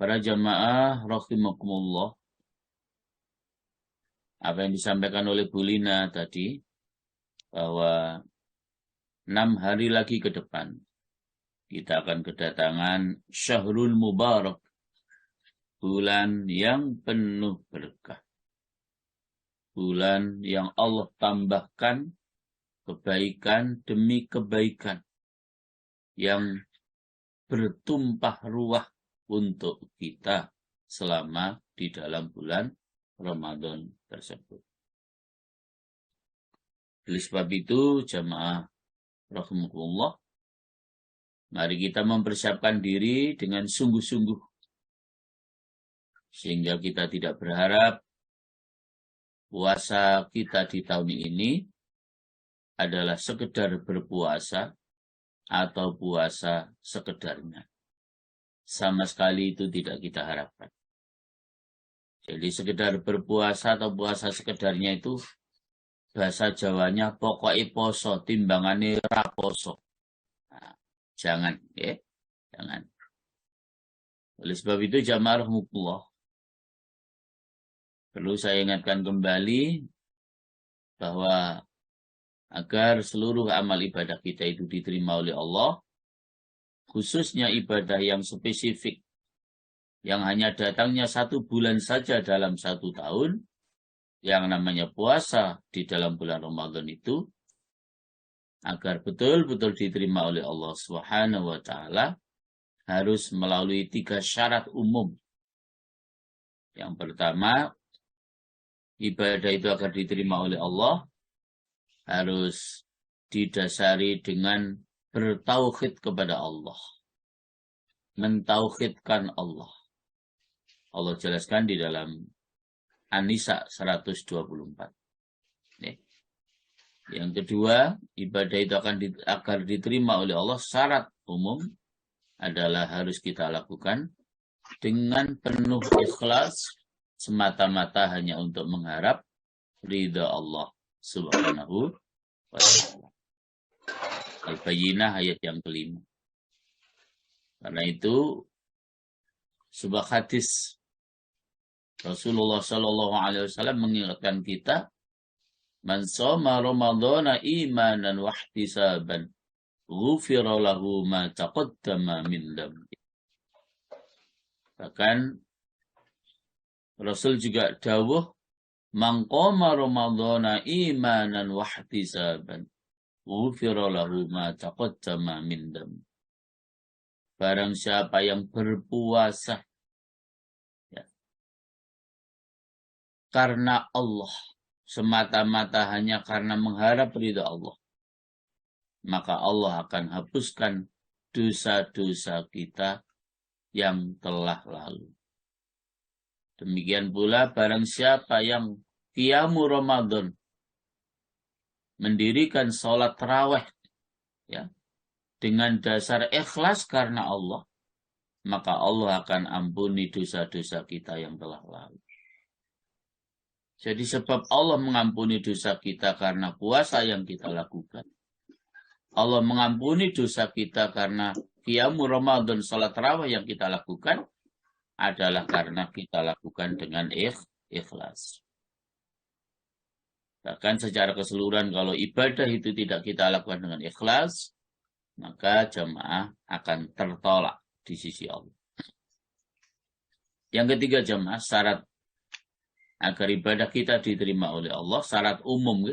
Para jamaah rahimakumullah, apa yang disampaikan oleh Bu Lina tadi, bahwa 6 hari lagi ke depan kita akan kedatangan Syahrul Mubarak, bulan yang penuh berkah, bulan yang Allah tambahkan kebaikan demi kebaikan yang bertumpah ruah untuk kita selama di dalam bulan Ramadan tersebut. Oleh sebab itu, jamaah rahimakumullah, mari kita mempersiapkan diri dengan sungguh-sungguh, sehingga kita tidak berharap puasa kita di tahun ini adalah sekedar berpuasa atau puasa sekedarnya. Sama sekali itu tidak kita harapkan. Jadi sekedar berpuasa atau puasa sekedarnya itu bahasa Jawanya pokoknya poso, timbangannya raposo. Nah, jangan, ya, jangan. Oleh sebab itu jamaah rahmatullah, perlu saya ingatkan kembali bahwa agar seluruh amal ibadah kita itu diterima oleh Allah, khususnya ibadah yang spesifik, yang hanya datangnya 1 bulan saja dalam 1 tahun, yang namanya puasa di dalam bulan Ramadan itu, agar betul-betul diterima oleh Allah Subhanahu wa Ta'ala, harus melalui 3 syarat umum. Yang pertama, ibadah itu agar diterima oleh Allah harus didasari dengan bertauhid kepada Allah, mentauhidkan Allah. Allah jelaskan di dalam An-Nisa 124. Yang kedua, ibadah itu agar diterima oleh Allah, syarat umum adalah harus kita lakukan dengan penuh ikhlas, semata-mata hanya untuk mengharap ridha Allah Subhanahu wa Ta'ala. Al-Bayyinah ayat yang kelima. Karena itu sebuah hadis Rasulullah Shallallahu Alaihi Wasallam mengingatkan kita, man shoma Ramadhana imanan wa ihtisaban, ghufira lahu ma taqaddama min dhanbi. Bahkan Rasul juga dawuh, man qama Ramadhana imanan wa ihtisaban, ghufira lahu ma taqaddama min dhanbi. Barang siapa yang berpuasa karena Allah, semata-mata hanya karena mengharap ridha Allah, maka Allah akan hapuskan dosa-dosa kita yang telah lalu. Demikian pula barang siapa yang qiyamu Ramadan, mendirikan sholat tarawih ya, dengan dasar ikhlas karena Allah, maka Allah akan ampuni dosa-dosa kita yang telah lalu. Jadi sebab Allah mengampuni dosa kita karena puasa yang kita lakukan, Allah mengampuni dosa kita karena qiyamu Ramadan, salat tarawih yang kita lakukan, adalah karena kita lakukan dengan ikhlas. Bahkan secara keseluruhan kalau ibadah itu tidak kita lakukan dengan ikhlas, maka jamaah akan tertolak di sisi Allah. Yang ketiga jamaah, syarat agar ibadah kita diterima oleh Allah, syarat umum,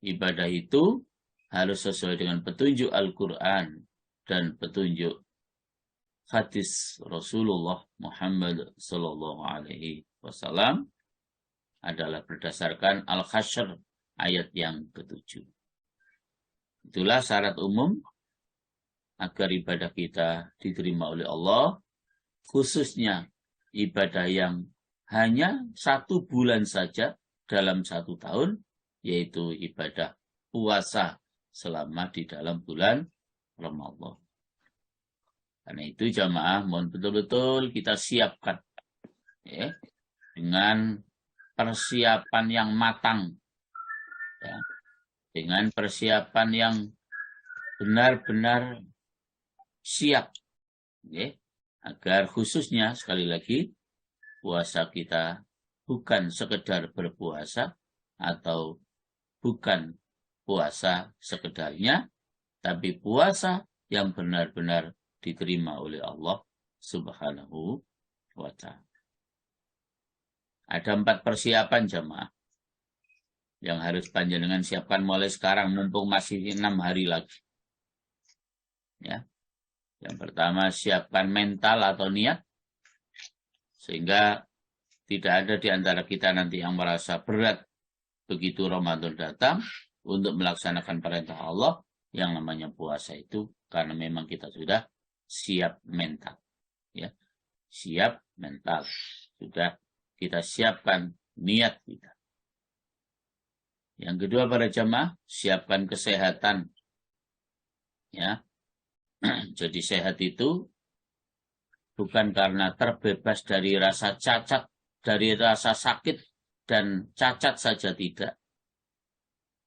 ibadah itu harus sesuai dengan petunjuk Al-Quran dan petunjuk hadis Rasulullah Muhammad Sallallahu Alaihi Wasallam, adalah berdasarkan Al-Hasyr ayat yang ke-7. Itulah syarat umum agar ibadah kita diterima oleh Allah, khususnya ibadah yang hanya 1 bulan saja dalam 1 tahun, yaitu ibadah puasa selama di dalam bulan Ramadan. Karena itu jamaah mohon betul-betul kita siapkan ya, dengan persiapan yang matang, ya, dengan persiapan yang benar-benar siap, ya, Agar khususnya, sekali lagi, puasa kita bukan sekedar berpuasa atau bukan puasa sekedarnya, tapi puasa yang benar-benar diterima oleh Allah Subhanahu wa Ta'ala. Ada 4 persiapan jamaah yang harus panjenengan siapkan mulai sekarang, mumpung masih 6 hari lagi. Ya. Yang pertama, siapkan mental atau niat, sehingga tidak ada di antara kita nanti yang merasa berat begitu Ramadan datang untuk melaksanakan perintah Allah yang namanya puasa itu, karena memang kita sudah siap mental. Ya. Siap mental. Sudah kita siapkan niat kita. Yang kedua, para jamaah, siapkan kesehatan. Ya. Jadi sehat itu bukan karena terbebas dari rasa cacat, dari rasa sakit dan cacat saja, tidak.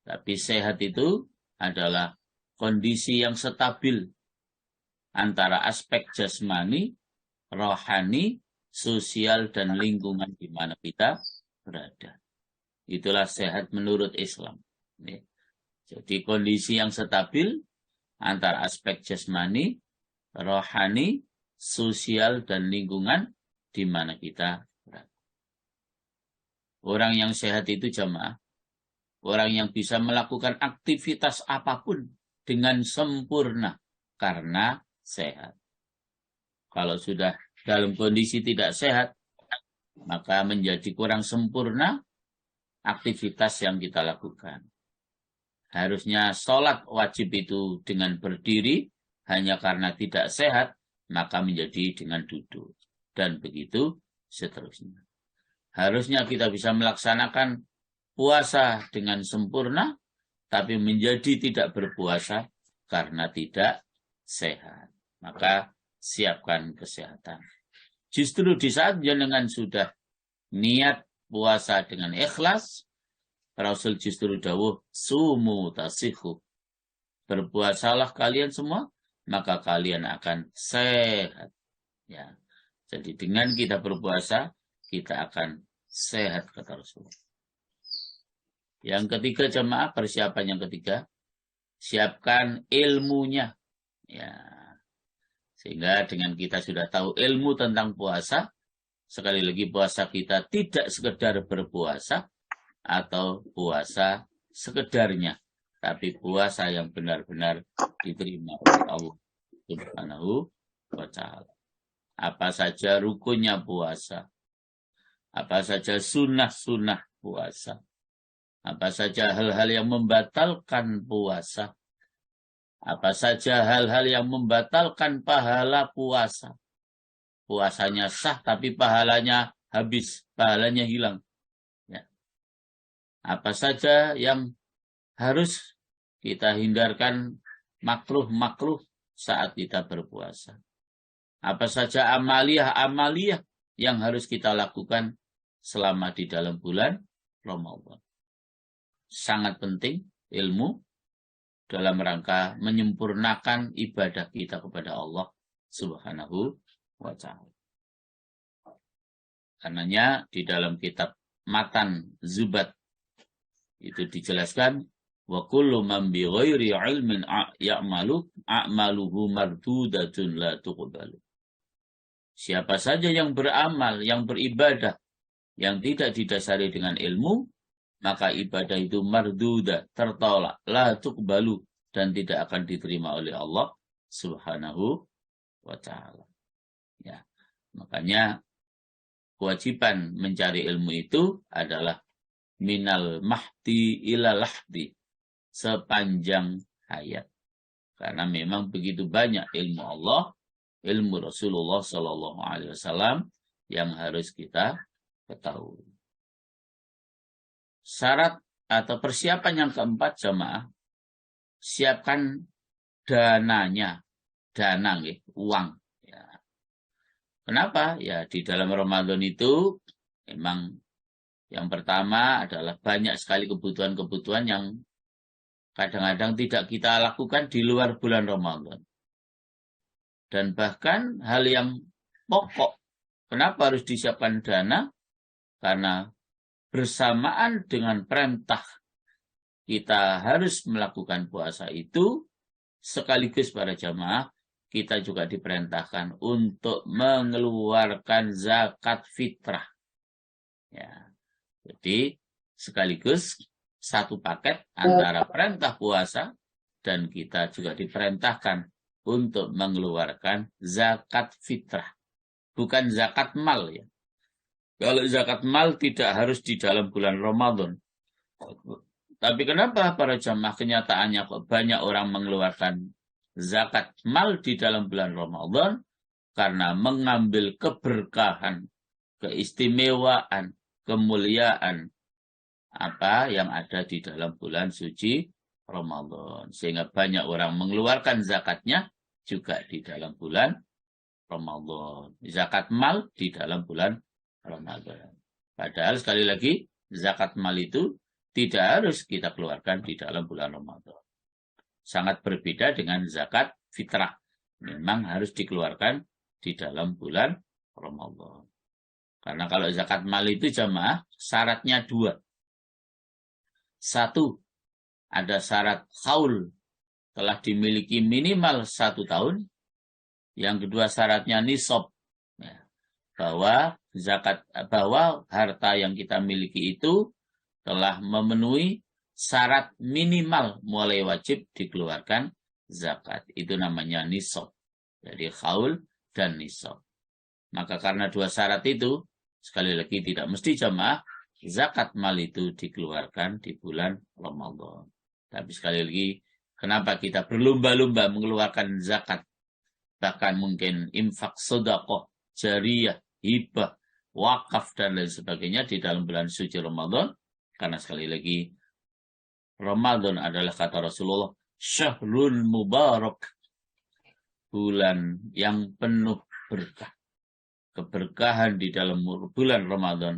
Tapi sehat itu adalah kondisi yang stabil antara aspek jasmani, rohani, sosial, dan lingkungan di mana kita berada. Itulah sehat menurut Islam. Jadi kondisi yang stabil antara aspek jasmani, rohani, sosial, dan lingkungan di mana kita berada. Orang yang sehat itu jamaah, orang yang bisa melakukan aktivitas apapun dengan sempurna karena sehat. Kalau sudah dalam kondisi tidak sehat, maka menjadi kurang sempurna aktivitas yang kita lakukan. Harusnya sholat wajib itu dengan berdiri, hanya karena tidak sehat, maka menjadi dengan duduk. Dan begitu seterusnya. Harusnya kita bisa melaksanakan puasa dengan sempurna, tapi menjadi tidak berpuasa karena tidak sehat. Maka siapkan kesehatan. Justru di saat jenengan sudah niat puasa dengan ikhlas, Rasul justru dawuh, sumu tasihu. Berpuasalah kalian semua, maka kalian akan sehat. Ya. Jadi dengan kita berpuasa, kita akan sehat, kata Rasul. Yang ketiga jemaah, persiapan yang ketiga, siapkan ilmunya. Ya. Sehingga dengan kita sudah tahu ilmu tentang puasa, sekali lagi puasa kita tidak sekedar berpuasa atau puasa sekedarnya, tapi puasa yang benar-benar diterima oleh Allah Subhanahu wa Ta'ala. Apa saja rukunnya puasa, apa saja sunnah-sunnah puasa, apa saja hal-hal yang membatalkan puasa, apa saja hal-hal yang membatalkan pahala puasa. Puasanya sah tapi pahalanya habis, pahalanya hilang. Ya. Apa saja yang harus kita hindarkan makruh-makruh saat kita berpuasa. Apa saja amaliyah-amaliyah yang harus kita lakukan selama di dalam bulan Ramadan. Sangat penting ilmu dalam rangka menyempurnakan ibadah kita kepada Allah Subhanahu wa Ta'ala. Karenanya di dalam kitab Matan Zubat itu dijelaskan, wa kullu man bi ghairi ilmin ya'malu a'maluhu mardudatun la tuqbalu. Siapa saja yang beramal, yang beribadah, yang tidak didasari dengan ilmu, maka ibadah itu marduda, tertolak, la tuqbalu, dan tidak akan diterima oleh Allah Subhanahu wa Ta'ala. Ya, makanya kewajiban mencari ilmu itu adalah minal mahdi ila lahdi, sepanjang hayat. Karena memang begitu banyak ilmu Allah, ilmu Rasulullah SAW yang harus kita ketahui. Syarat atau persiapan yang keempat jamaah, siapkan dananya, dana, uang. Ya. Kenapa? Ya di dalam Ramadan itu memang yang pertama adalah banyak sekali kebutuhan-kebutuhan yang kadang-kadang tidak kita lakukan di luar bulan Ramadan. Dan bahkan hal yang pokok. Kenapa harus disiapkan dana? Karena bersamaan dengan perintah kita harus melakukan puasa itu, sekaligus para jamaah, kita juga diperintahkan untuk mengeluarkan zakat fitrah. Ya. Jadi sekaligus satu paket antara perintah puasa dan kita juga diperintahkan untuk mengeluarkan zakat fitrah. Bukan zakat mal ya. Kalau zakat mal tidak harus di dalam bulan Ramadan. Tapi kenapa para jamaah kenyataannya kok banyak orang mengeluarkan zakat mal di dalam bulan Ramadan? Karena mengambil keberkahan, keistimewaan, kemuliaan apa yang ada di dalam bulan suci Ramadan. Sehingga banyak orang mengeluarkan zakatnya juga di dalam bulan Ramadan. Zakat mal di dalam bulan Ramadan. Padahal sekali lagi zakat mal itu tidak harus kita keluarkan di dalam bulan Ramadan. Sangat berbeda dengan zakat fitrah. Memang harus dikeluarkan di dalam bulan Ramadan. Karena kalau zakat mal itu jamaah syaratnya 2. 1, ada syarat haul telah dimiliki minimal 1 tahun. Yang kedua syaratnya nisab. Ya, bahwa harta yang kita miliki itu telah memenuhi syarat minimal mulai wajib dikeluarkan zakat. Itu namanya nisab. Jadi haul dan nisab. Maka karena 2 syarat itu, sekali lagi tidak mesti jamaah, zakat mal itu dikeluarkan di bulan Ramadan. Tapi sekali lagi, kenapa kita berlomba-lomba mengeluarkan zakat? Bahkan mungkin infak, sedekah, jariyah, hibah, wakaf, dan lain sebagainya di dalam bulan suci Ramadan. Karena sekali lagi, Ramadan adalah kata Rasulullah, syahrul mubarak, bulan yang penuh berkah. Keberkahan di dalam bulan Ramadan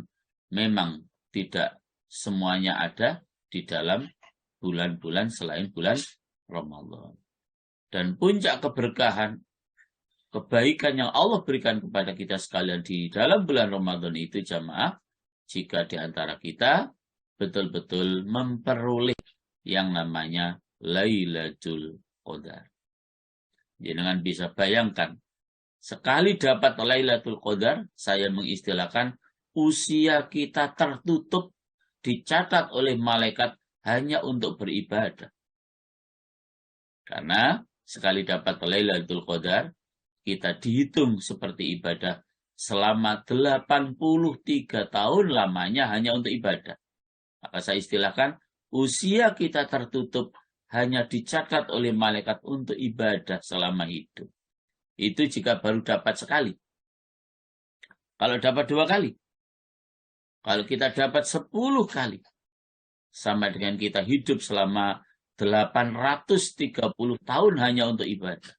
memang tidak semuanya ada di dalam bulan-bulan selain bulan Ramadan. Dan puncak keberkahan, kebaikan yang Allah berikan kepada kita sekalian di dalam bulan Ramadan itu jamaah, jika di antara kita betul-betul memperoleh yang namanya Lailatul Qadar. Jangan bisa bayangkan, sekali dapat Lailatul Qadar, saya mengistilahkan usia kita tertutup, dicatat oleh malaikat hanya untuk beribadah. Karena sekali dapat Lailatul Qadar, kita dihitung seperti ibadah selama 83 tahun lamanya hanya untuk ibadah. Maka saya istilahkan, usia kita tertutup hanya dicatat oleh malaikat untuk ibadah selama hidup. Itu jika baru dapat sekali. Kalau dapat 2 kali. Kalau kita dapat 10 kali. Sama dengan kita hidup selama 830 tahun hanya untuk ibadah.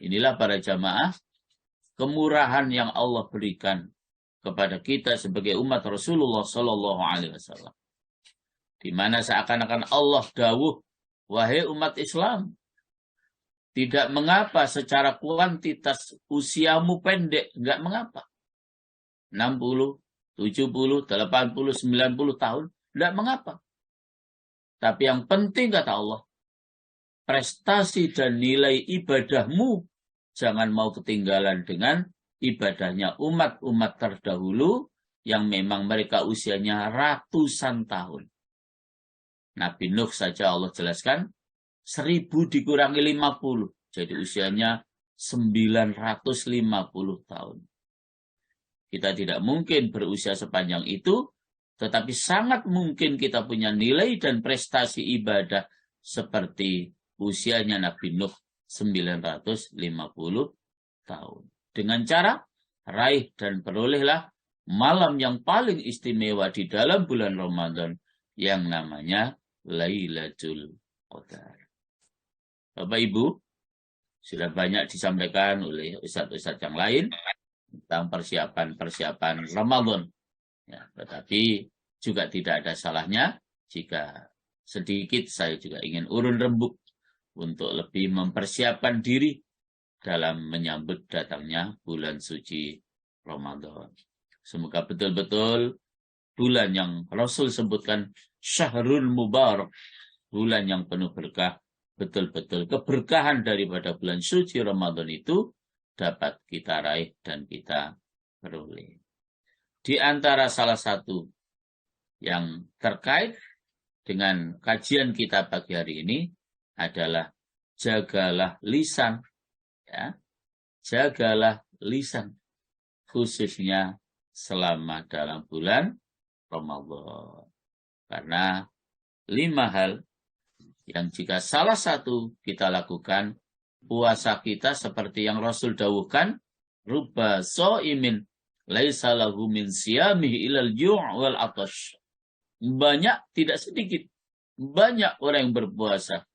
Inilah para jamaah, kemurahan yang Allah berikan kepada kita sebagai umat Rasulullah Sallallahu Alaihi Wasallam, di mana seakan-akan Allah dawuh, wahai umat Islam, tidak mengapa secara kuantitas usiamu pendek, enggak mengapa. 60, 70, 80, 90 tahun, enggak mengapa. Tapi yang penting kata Allah, prestasi dan nilai ibadahmu jangan mau ketinggalan dengan ibadahnya umat-umat terdahulu yang memang mereka usianya ratusan tahun. Nabi Nuh saja Allah jelaskan 1000 dikurangi 50. Jadi usianya 950 tahun. Kita tidak mungkin berusia sepanjang itu, tetapi sangat mungkin kita punya nilai dan prestasi ibadah seperti usianya Nabi Nuh 950 tahun. Dengan cara raih dan perolehlah malam yang paling istimewa di dalam bulan Ramadan yang namanya Lailatul Qadar. Bapak Ibu, sudah banyak disampaikan oleh ustadz-ustadz yang lain tentang persiapan Ramadan. Ya, tetapi juga tidak ada salahnya jika sedikit saya juga ingin urun rembuk untuk lebih mempersiapkan diri dalam menyambut datangnya bulan suci Ramadan. Semoga betul-betul bulan yang Rasul sebutkan Syahrul Mubarak, bulan yang penuh berkah, betul-betul keberkahan daripada bulan suci Ramadan itu dapat kita raih dan kita peroleh. Di antara salah satu yang terkait dengan kajian kita pagi hari ini adalah jagalah lisan, ya. Jagalah lisan, khususnya selama dalam bulan Ramadan. Karena 5 hal yang jika salah satu kita lakukan, puasa kita seperti yang Rasul dawuhkan, rubba sha'imin laisa lahu min siyamihi ilal ju' wal atash. Banyak, tidak sedikit, banyak orang yang berpuasa,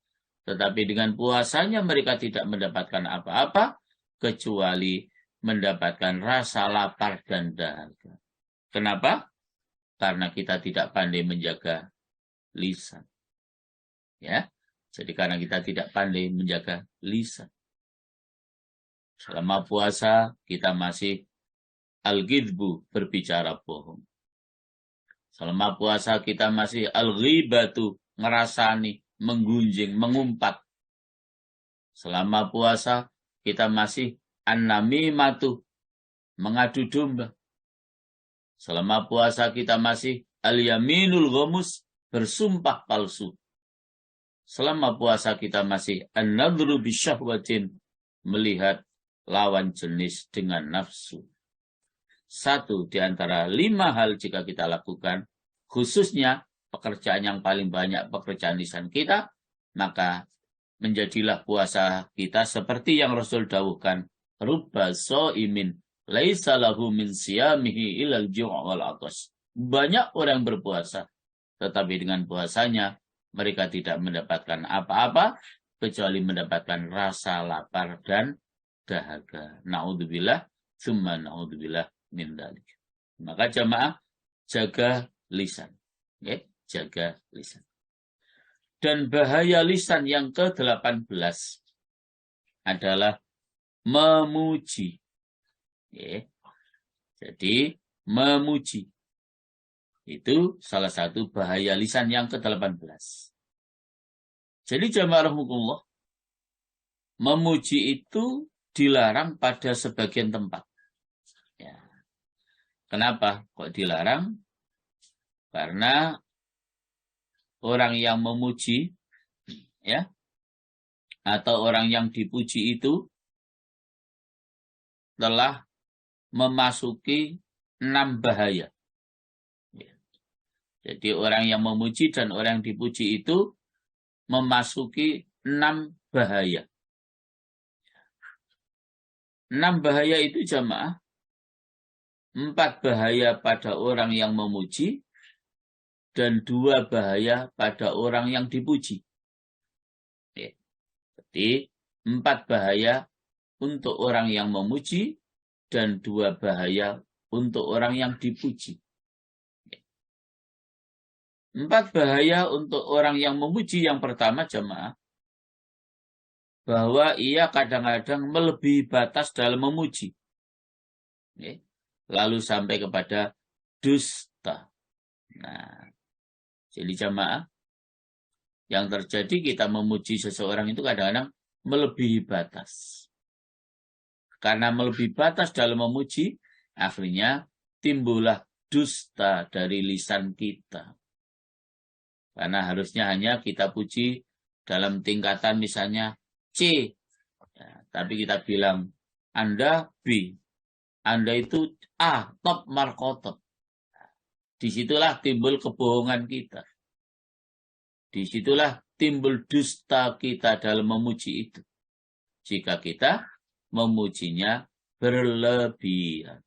tetapi dengan puasanya mereka tidak mendapatkan apa-apa kecuali mendapatkan rasa lapar dan dahaga. Kenapa? Karena kita tidak pandai menjaga lisan. Ya, jadi karena kita tidak pandai menjaga lisan. Selama puasa kita masih al-ghidbu, berbicara bohong. Selama puasa kita masih al-ghibatu, ngerasani, menggunjing, mengumpat. Selama puasa kita masih an-namimatu, mengadu domba. Selama puasa kita masih al-yaminul ghamus, bersumpah palsu. Selama puasa kita masih an-nadru bisyahwatin, melihat lawan jenis dengan nafsu. 1 di antara 5 hal jika kita lakukan, khususnya pekerjaan yang paling banyak, pekerjaan lisan kita, maka menjadilah puasa kita seperti yang Rasul dawuhkan, rubba sha'imin laisa lahu min siyamihi ilal ju' wal atash. Banyak orang berpuasa, tetapi dengan puasanya mereka tidak mendapatkan apa-apa kecuali mendapatkan rasa lapar dan dahaga. Na'udzubillah, tsumma na'udzubillah min dzalik. Maka jamaah, jaga lisan. Okay? Jaga lisan. Dan bahaya lisan yang ke-18 adalah memuji. Okay? Jadi, memuji. Itu salah satu bahaya lisan yang ke-18. Jadi jamaah rahimakumullah, memuji itu dilarang pada sebagian tempat. Ya. Kenapa kok dilarang? Karena orang yang memuji, ya, atau orang yang dipuji itu telah memasuki 6 bahaya. Jadi orang yang memuji dan orang yang dipuji itu memasuki 6 bahaya. 6 bahaya itu jamaah. 4 bahaya pada orang yang memuji dan 2 bahaya pada orang yang dipuji. Jadi 4 bahaya untuk orang yang memuji dan 2 bahaya untuk orang yang dipuji. 4 bahaya untuk orang yang memuji. Yang pertama jamaah, bahwa ia kadang-kadang melebihi batas dalam memuji. Lalu sampai kepada dusta. Nah, jadi jamaah, yang terjadi kita memuji seseorang itu kadang-kadang melebihi batas. Karena melebihi batas dalam memuji, akhirnya timbullah dusta dari lisan kita. Karena harusnya hanya kita puji dalam tingkatan misalnya C. Ya, tapi kita bilang, Anda B. Anda itu A, top markotop. Disitulah timbul kebohongan kita. Disitulah timbul dusta kita dalam memuji itu. Jika kita memujinya berlebihan.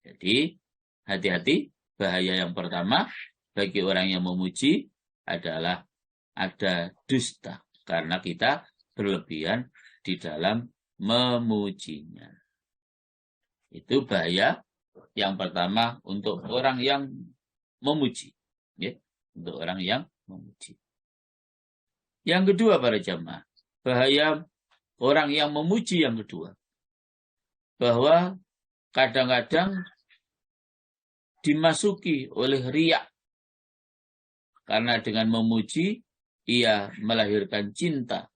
Jadi, hati-hati. Bahaya yang pertama bagi orang yang memuji adalah ada dusta. Karena kita berlebihan di dalam memujinya. Itu bahaya yang pertama untuk orang yang memuji. Ya, untuk orang yang memuji. Yang kedua para jamaah, bahaya orang yang memuji yang kedua. Bahwa kadang-kadang dimasuki oleh riya. Karena dengan memuji, ia melahirkan cinta.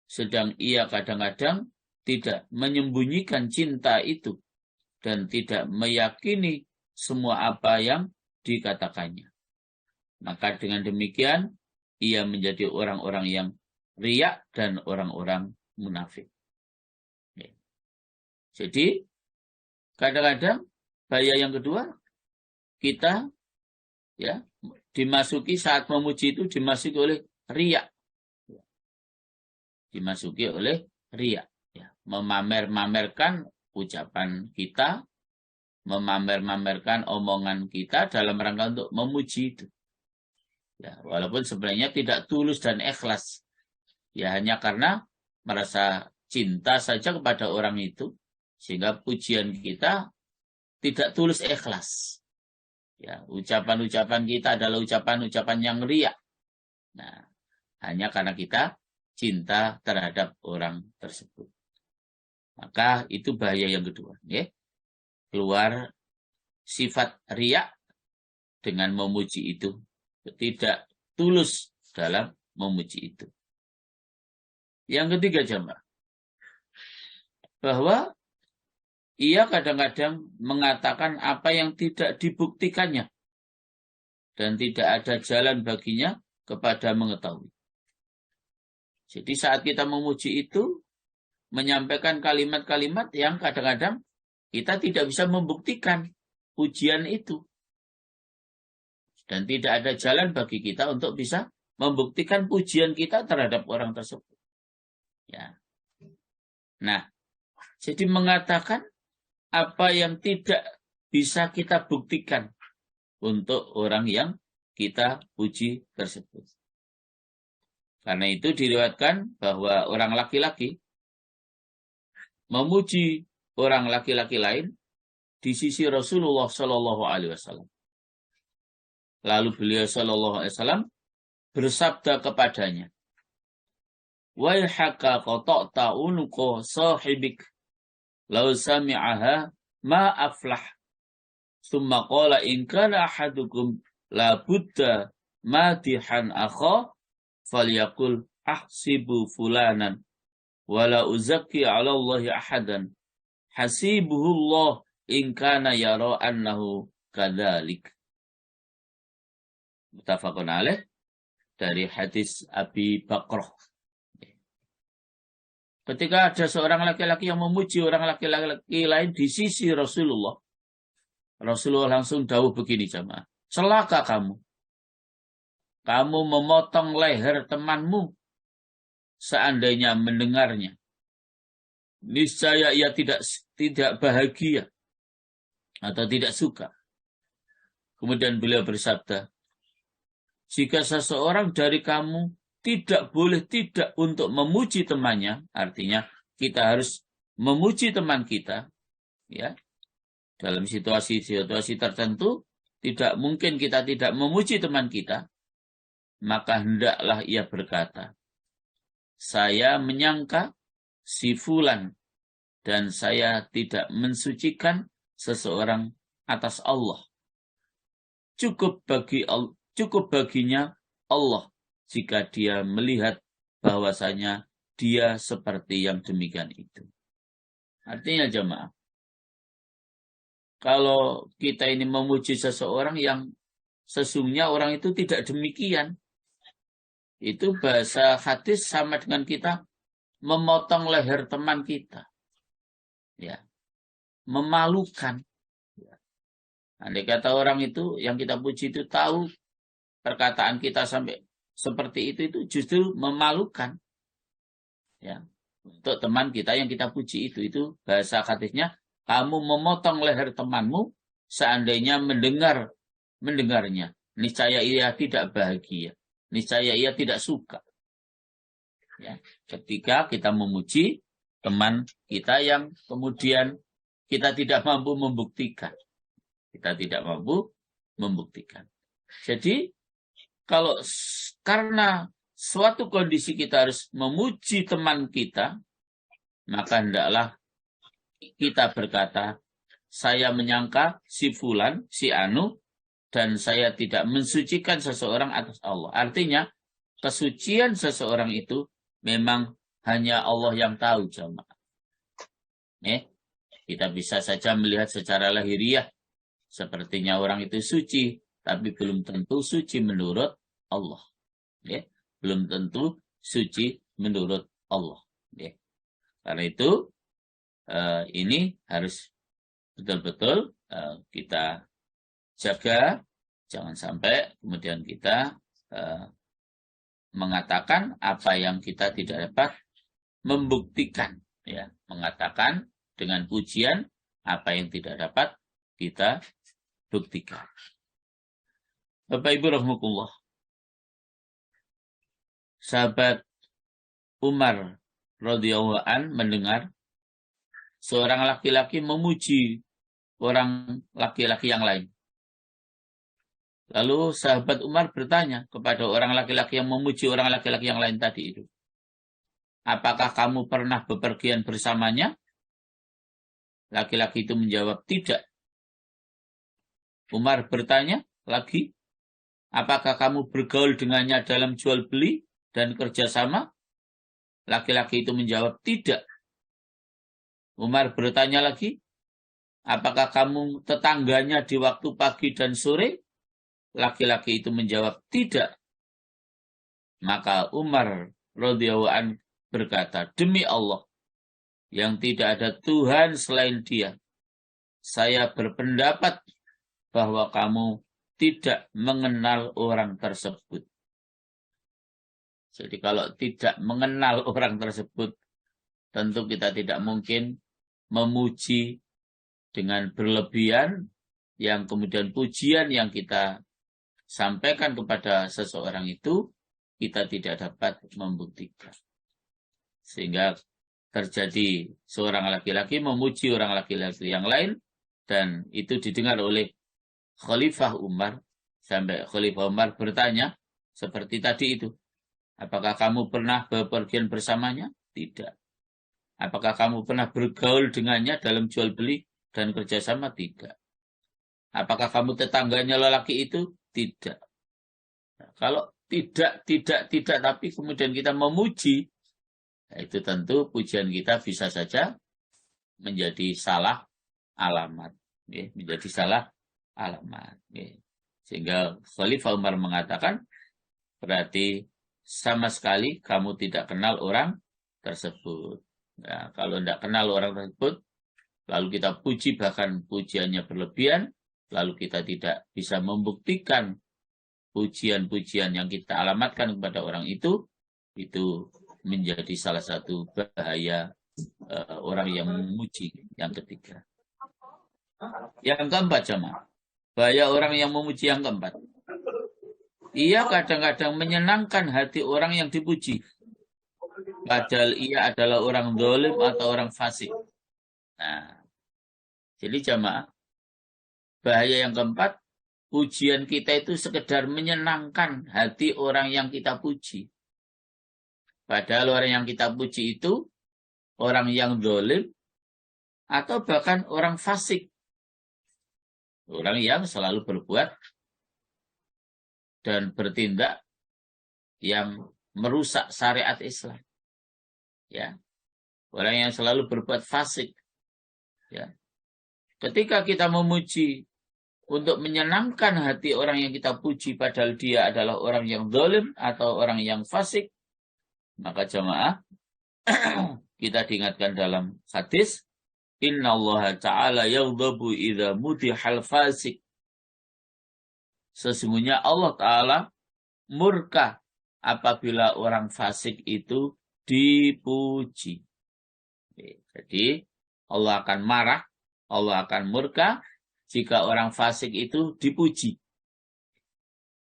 Sedang ia kadang-kadang tidak menyembunyikan cinta itu. Dan tidak meyakini semua apa yang dikatakannya. Maka dengan demikian, ia menjadi orang-orang yang riya dan orang-orang munafik. Jadi, kadang-kadang bahaya yang kedua, kita ya dimasuki saat memuji itu dimasuki oleh riya. Dimasuki oleh riya. Ya. Memamer-mamerkan ucapan kita, memamer-mamerkan omongan kita dalam rangka untuk memuji itu. Ya, walaupun sebenarnya tidak tulus dan ikhlas. Ya hanya karena merasa cinta saja kepada orang itu, sehingga pujian kita tidak tulus ikhlas. Ya, ucapan-ucapan kita adalah ucapan-ucapan yang riya. Nah, hanya karena kita cinta terhadap orang tersebut. Maka itu bahaya yang kedua. Ya. Keluar sifat riya dengan memuji itu. Tidak tulus dalam memuji itu. Yang ketiga jamaah. Bahwa ia kadang-kadang mengatakan apa yang tidak dibuktikannya. Dan tidak ada jalan baginya kepada mengetahui. Jadi saat kita memuji itu, menyampaikan kalimat-kalimat yang kadang-kadang kita tidak bisa membuktikan pujian itu. Dan tidak ada jalan bagi kita untuk bisa membuktikan pujian kita terhadap orang tersebut. Ya. Nah, jadi mengatakan apa yang tidak bisa kita buktikan untuk orang yang kita puji tersebut. Karena itu diriwayatkan bahwa orang laki-laki memuji orang laki-laki lain di sisi Rasulullah Shallallahu Alaihi Wasallam. Lalu beliau Shallallahu Alaihi Wasallam bersabda kepadanya, "Waihaka qata'ta unuqa sahibik, law sami'aha ma aflah." Tsumma qala in kana ahadukum la budda madihan akha falyaqul ahsibu fulanan wala uzakki 'ala Allahi ahadan hasibuhullah in kana yara annahu kadzalik. Muttafaqun alaih dari hadis Abi Bakrah. Ketika ada seorang laki-laki yang memuji orang laki-laki lain di sisi Rasulullah, Rasulullah langsung dawuh begini jamaah, celaka kamu. Kamu memotong leher temanmu seandainya mendengarnya. Niscaya ia tidak bahagia atau tidak suka. Kemudian beliau bersabda, jika seseorang dari kamu tidak boleh tidak untuk memuji temannya, artinya kita harus memuji teman kita, ya. Dalam situasi-situasi tertentu, tidak mungkin kita tidak memuji teman kita, maka hendaklah ia berkata, saya menyangka si fulan dan saya tidak mensucikan seseorang atas Allah. Cukup baginya Allah jika dia melihat bahwasanya dia seperti yang demikian itu. Artinya jemaah, kalau kita ini memuji seseorang yang sesungguhnya orang itu tidak demikian, itu bahasa hadis sama dengan kita memotong leher teman kita. Ya. Memalukan. Ya. Andai kata orang itu yang kita puji itu tahu perkataan kita sampai seperti itu justru memalukan. Ya. Untuk teman kita yang kita puji itu bahasa hadisnya, kamu memotong leher temanmu seandainya mendengarnya. Niscaya ia tidak bahagia. Niscaya ia tidak suka. Ya. Ketika kita memuji teman kita yang kemudian kita tidak mampu membuktikan. Kita tidak mampu membuktikan. Jadi, kalau karena suatu kondisi kita harus memuji teman kita, maka hendaklah kita berkata, saya menyangka si fulan, si anu, dan saya tidak mensucikan seseorang atas Allah. Artinya, kesucian seseorang itu memang hanya Allah yang tahu, jemaah. Kita bisa saja melihat secara lahiriah, sepertinya orang itu suci, tapi belum tentu suci menurut Allah. Belum tentu suci menurut Allah. Karena itu, ini harus betul-betul kita jaga, jangan sampai kemudian kita mengatakan apa yang kita tidak dapat membuktikan, mengatakan dengan pujian apa yang tidak dapat kita buktikan. Bapak Ibu rahimakumullah, sahabat Umar radhiyallahu an mendengar seorang laki-laki memuji orang laki-laki yang lain. Lalu sahabat Umar bertanya kepada orang laki-laki yang memuji orang laki-laki yang lain tadi itu, apakah kamu pernah bepergian bersamanya? Laki-laki itu menjawab, tidak. Umar bertanya lagi, apakah kamu bergaul dengannya dalam jual beli dan kerjasama? Laki-laki itu menjawab, tidak. Umar bertanya lagi, apakah kamu tetangganya di waktu pagi dan sore? Laki-laki itu menjawab, tidak. Maka Umar radhiyallahu an berkata, demi Allah, yang tidak ada Tuhan selain Dia, saya berpendapat bahwa kamu tidak mengenal orang tersebut. Jadi kalau tidak mengenal orang tersebut, tentu kita tidak mungkin memuji dengan berlebihan, yang kemudian pujian yang kita sampaikan kepada seseorang itu, kita tidak dapat membuktikan. Sehingga terjadi seorang laki-laki memuji orang laki-laki yang lain, dan itu didengar oleh Khalifah Umar, sampai Khalifah Umar bertanya, seperti tadi itu, apakah kamu pernah bepergian bersamanya? Tidak. Apakah kamu pernah bergaul dengannya dalam jual beli dan kerjasama? Tidak. Apakah kamu tetangganya lelaki itu? Tidak. Nah, kalau tidak, tapi kemudian kita memuji, itu tentu pujian kita bisa saja menjadi salah alamat. Menjadi salah alamat. Sehingga Khalifah Umar mengatakan, berarti sama sekali kamu tidak kenal orang tersebut. Nah, kalau tidak kenal orang tersebut, lalu kita puji, bahkan pujiannya berlebihan, lalu kita tidak bisa membuktikan pujian-pujian yang kita alamatkan kepada orang itu menjadi salah satu bahaya orang yang memuji. Yang ketiga. Yang keempat, jemaah. Bahaya orang yang memuji yang keempat. Ia kadang-kadang menyenangkan hati orang yang dipuji, padahal ia adalah orang zalim atau orang fasik. Nah, jadi jemaah, bahaya yang keempat, pujian kita itu sekedar menyenangkan hati orang yang kita puji. Padahal orang yang kita puji itu orang yang zalim atau bahkan orang fasik. Orang yang selalu berbuat dan bertindak yang merusak syariat Islam. Orang yang selalu berbuat fasik. Ketika kita memuji untuk menyenangkan hati orang yang kita puji, padahal dia adalah orang yang zalim atau orang yang fasik, maka jemaah, kita diingatkan dalam hadis, innallaha ta'ala yaghdabu idza mudihal fasik. Sesungguhnya Allah Ta'ala murka apabila orang fasik itu dipuji. Jadi Allah akan marah, Allah akan murka jika orang fasik itu dipuji.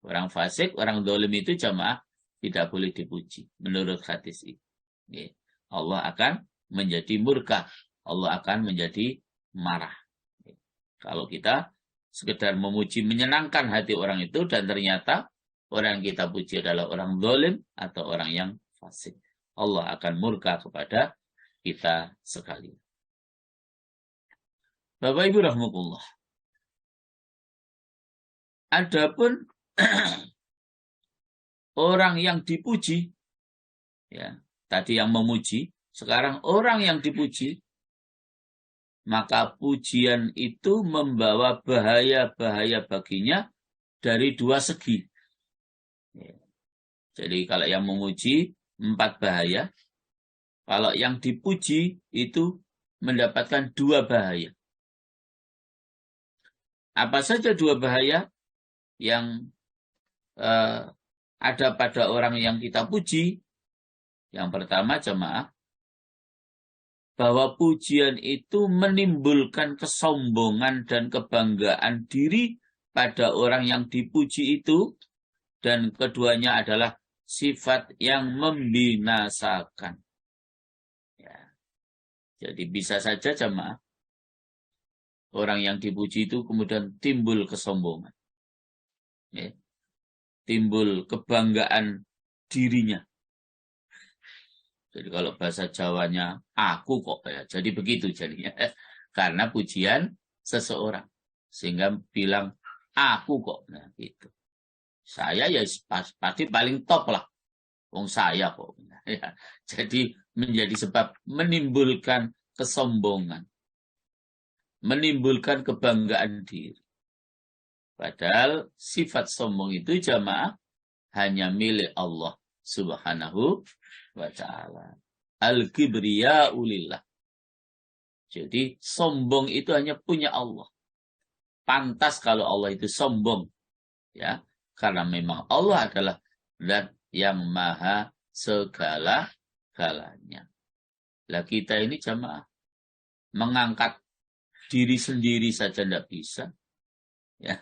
Orang fasik, orang zalim itu jemaah tidak boleh dipuji menurut hadis ini. Allah akan menjadi murka, Allah akan menjadi marah. Kalau kita sekedar memuji, menyenangkan hati orang itu, dan ternyata orang yang kita puji adalah orang zalim atau orang yang fasik. Allah akan murka kepada kita sekalian. Bapak Ibu rahmatullah. Adapun orang yang dipuji, ya, tadi yang memuji, sekarang orang yang dipuji, maka pujian itu membawa bahaya-bahaya baginya dari dua segi. Ya. Jadi kalau yang memuji 4 bahaya, kalau yang dipuji itu mendapatkan 2 bahaya. Apa saja 2 bahaya yang ada pada orang yang kita puji? Yang pertama, jemaah, bahwa pujian itu menimbulkan kesombongan dan kebanggaan diri pada orang yang dipuji itu, dan keduanya adalah sifat yang membinasakan. Ya. Jadi bisa saja jemaah, orang yang dipuji itu kemudian timbul kesombongan. Ya. Timbul kebanggaan dirinya. Jadi kalau bahasa Jawanya, aku kok ya. Jadi begitu jadinya. Karena pujian seseorang. Sehingga bilang, aku kok. Nah gitu. Saya ya pasti paling top lah. Wong saya kok. Ya. Jadi menjadi sebab menimbulkan kesombongan. Menimbulkan kebanggaan diri. Padahal sifat sombong itu jamaah hanya milik Allah Subhanahu wa ta'ala. Al-kibriya'u lillah. Jadi sombong itu hanya punya Allah. Pantas kalau Allah itu sombong. Ya, karena memang Allah adalah zat yang maha segala-galanya. Lah kita ini jamaah mengangkat diri sendiri saja tidak bisa. Ya,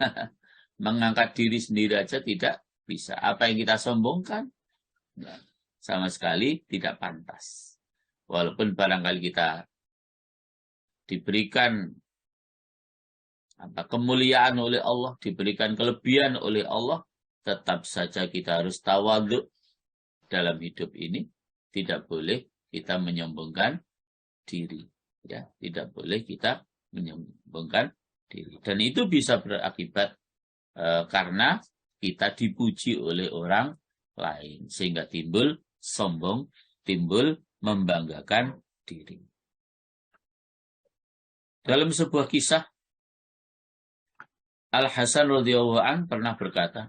mengangkat diri sendiri aja tidak bisa. Apa yang kita sombongkan? Ya, sama sekali tidak pantas. Walaupun barangkali kita diberikan kemuliaan oleh Allah, diberikan kelebihan oleh Allah, tetap saja kita harus tawadhu dalam hidup ini. Tidak boleh kita menyombongkan diri. Ya, tidak boleh kita menyombongkan diri. Dan itu bisa berakibat karena kita dipuji oleh orang lain. Sehingga timbul sombong, timbul membanggakan diri. Dalam sebuah kisah, Al-Hasan radhiyallahu an pernah berkata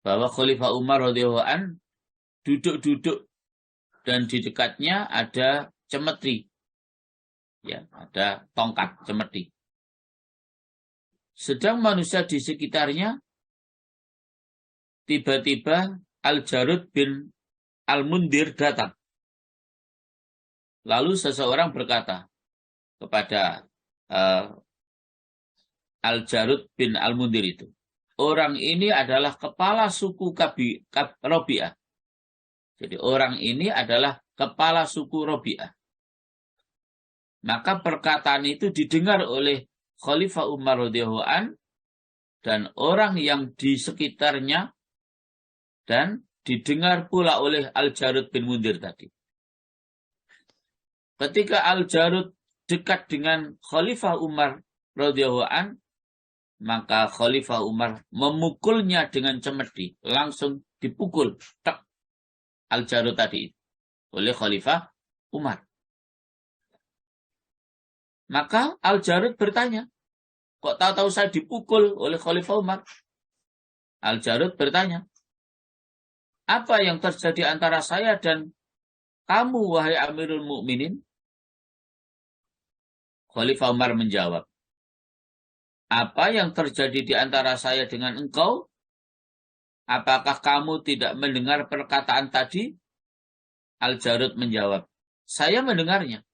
bahwa Khalifah Umar radhiyallahu an duduk-duduk dan di dekatnya ada cemetri. Ya, ada tongkat cemetri. Sedang manusia di sekitarnya, tiba-tiba Al-Jarud bin Al-Mundhir datang. Lalu seseorang berkata kepada Al-Jarud bin Al-Mundhir itu, orang ini adalah kepala suku Robi'ah. Jadi orang ini adalah kepala suku Robi'ah. Maka perkataan itu didengar oleh Khalifah Umar radhiyallahu an dan orang yang di sekitarnya, dan didengar pula oleh Al-Jarud bin Mundhir tadi. Ketika Al-Jarud dekat dengan Khalifah Umar radhiyallahu an, maka Khalifah Umar memukulnya dengan cemeti, langsung dipukul tak Al-Jarud tadi oleh Khalifah Umar. Maka Al-Jarud bertanya, kok tahu-tahu saya dipukul oleh Khalifah Umar? Al-Jarud bertanya, apa yang terjadi antara saya dan kamu, wahai Amirul Mukminin? Khalifah Umar menjawab, apa yang terjadi di antara saya dengan engkau? Apakah kamu tidak mendengar perkataan tadi? Al-Jarud menjawab, saya mendengarnya.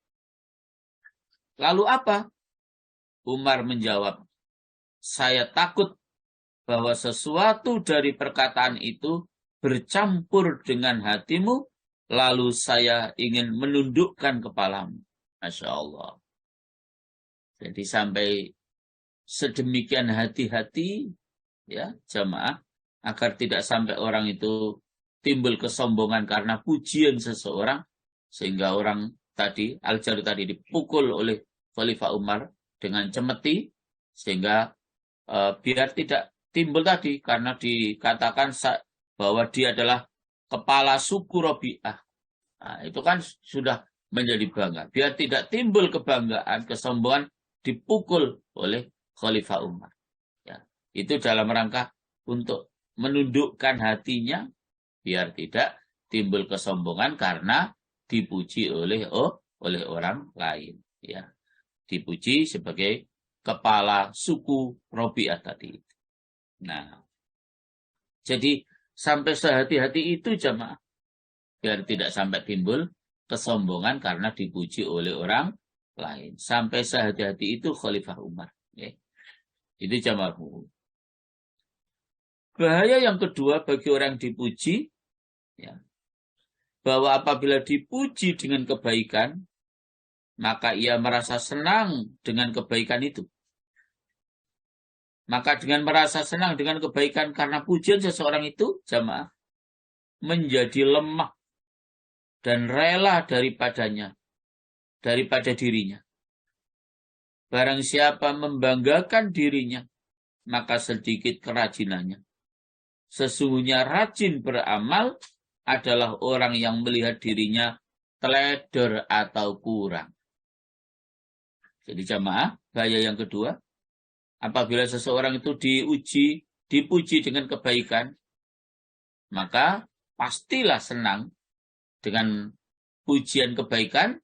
Lalu apa? Umar menjawab, saya takut bahwa sesuatu dari perkataan itu bercampur dengan hatimu, lalu saya ingin menundukkan kepalamu. Masya Allah. Jadi sampai sedemikian hati-hati, ya jamaah, agar tidak sampai orang itu timbul kesombongan karena pujian seseorang, sehingga orang tadi, Al-Jarud tadi dipukul oleh Khalifah Umar dengan cemeti, sehingga biar tidak timbul tadi, karena dikatakan bahwa dia adalah kepala suku Robi'ah. Nah, itu kan sudah menjadi bangga. Biar tidak timbul kebanggaan, kesombongan, dipukul oleh Khalifah Umar. Ya, itu dalam rangka untuk menundukkan hatinya, biar tidak timbul kesombongan karena dipuji oleh orang lain. Ya, dipuji sebagai kepala suku Robi'ah tadi. Nah, jadi sampai sehati-hati itu jamaah, biar tidak sampai timbul kesombongan karena dipuji oleh orang lain. Sampai sehati-hati itu Khalifah Umar. Ya. Itu jamaah. Bahaya yang kedua bagi orang dipuji, ya, bahwa apabila dipuji dengan kebaikan, maka ia merasa senang dengan kebaikan itu. Maka dengan merasa senang dengan kebaikan karena pujian seseorang itu, jamaah, menjadi lemah dan rela daripada dirinya. Barang siapa membanggakan dirinya, maka sedikit kerajinannya. Sesungguhnya rajin beramal adalah orang yang melihat dirinya teledor atau kurang. Jadi jamaah, bahaya yang kedua, apabila seseorang itu dipuji dengan kebaikan, maka pastilah senang dengan pujian kebaikan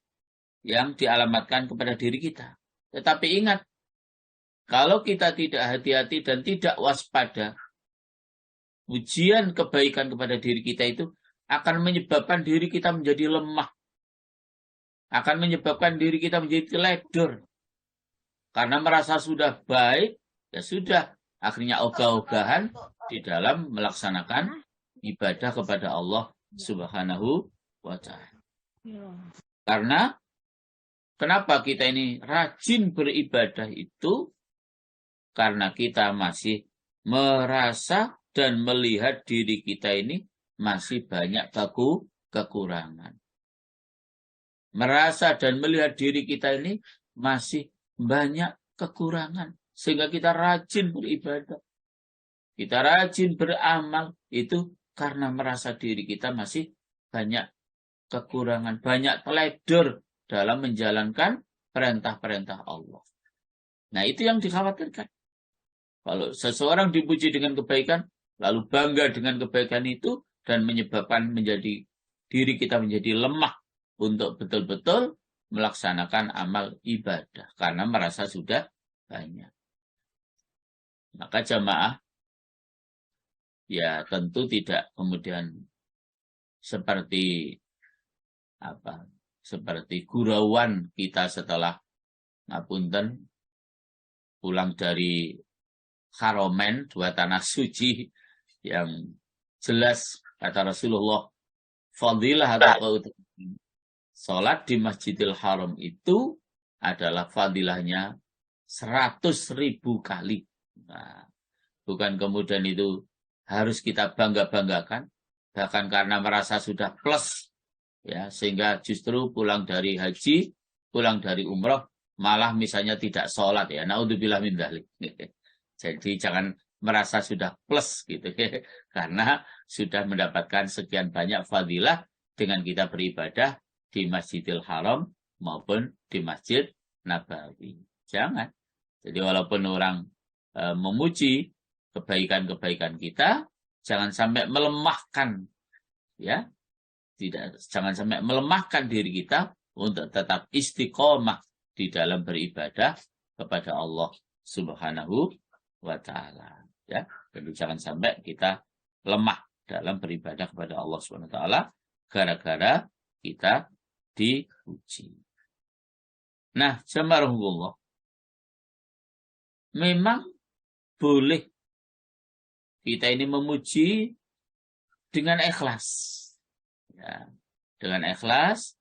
yang dialamatkan kepada diri kita. Tetapi ingat, kalau kita tidak hati-hati dan tidak waspada, pujian kebaikan kepada diri kita itu akan menyebabkan diri kita menjadi lemah. Akan menyebabkan diri kita menjadi teledor. Karena merasa sudah baik, ya sudah. Akhirnya ogah-ogahan di dalam melaksanakan ibadah kepada Allah Subhanahu wa Ta'ala. Karena kenapa kita ini rajin beribadah itu? Karena kita masih merasa dan melihat diri kita ini masih banyak kekurangan. Merasa dan melihat diri kita ini masih banyak kekurangan. Sehingga kita rajin beribadah. Kita rajin beramal. Itu karena merasa diri kita masih banyak kekurangan. Banyak teledor dalam menjalankan perintah-perintah Allah. Nah, itu yang dikhawatirkan. Kalau seseorang dipuji dengan kebaikan, lalu bangga dengan kebaikan itu, dan menyebabkan diri kita menjadi lemah untuk betul-betul melaksanakan amal ibadah. Karena merasa sudah banyak. Maka jamaah, ya tentu tidak kemudian seperti gurauan kita setelah ngapunten pulang dari Haromen, 2 tanah suci, yang jelas kata Rasulullah, fadilah atau sholat di Masjidil Haram itu adalah fadilahnya 100.000 kali. Nah, bukan kemudian itu harus kita bangga-banggakan, bahkan karena merasa sudah plus, ya, sehingga justru pulang dari haji, pulang dari umroh, malah misalnya tidak sholat, ya, naudzubillah min dzalik. Jadi jangan merasa sudah plus gitu, karena sudah mendapatkan sekian banyak fadilah dengan kita beribadah di Masjidil Haram maupun di Masjid Nabawi. Jangan. Jadi walaupun orang memuji kebaikan-kebaikan kita, jangan sampai melemahkan, ya, jangan sampai melemahkan diri kita untuk tetap istiqomah di dalam beribadah kepada Allah Subhanahu wa Ta'ala, ya. Jadi jangan sampai kita lemah dalam beribadah kepada Allah Subhanahu wa Ta'ala gara-gara kita dipuji. Nah, jazakumullah, memang boleh kita ini memuji dengan ikhlas, ya, dengan ikhlas,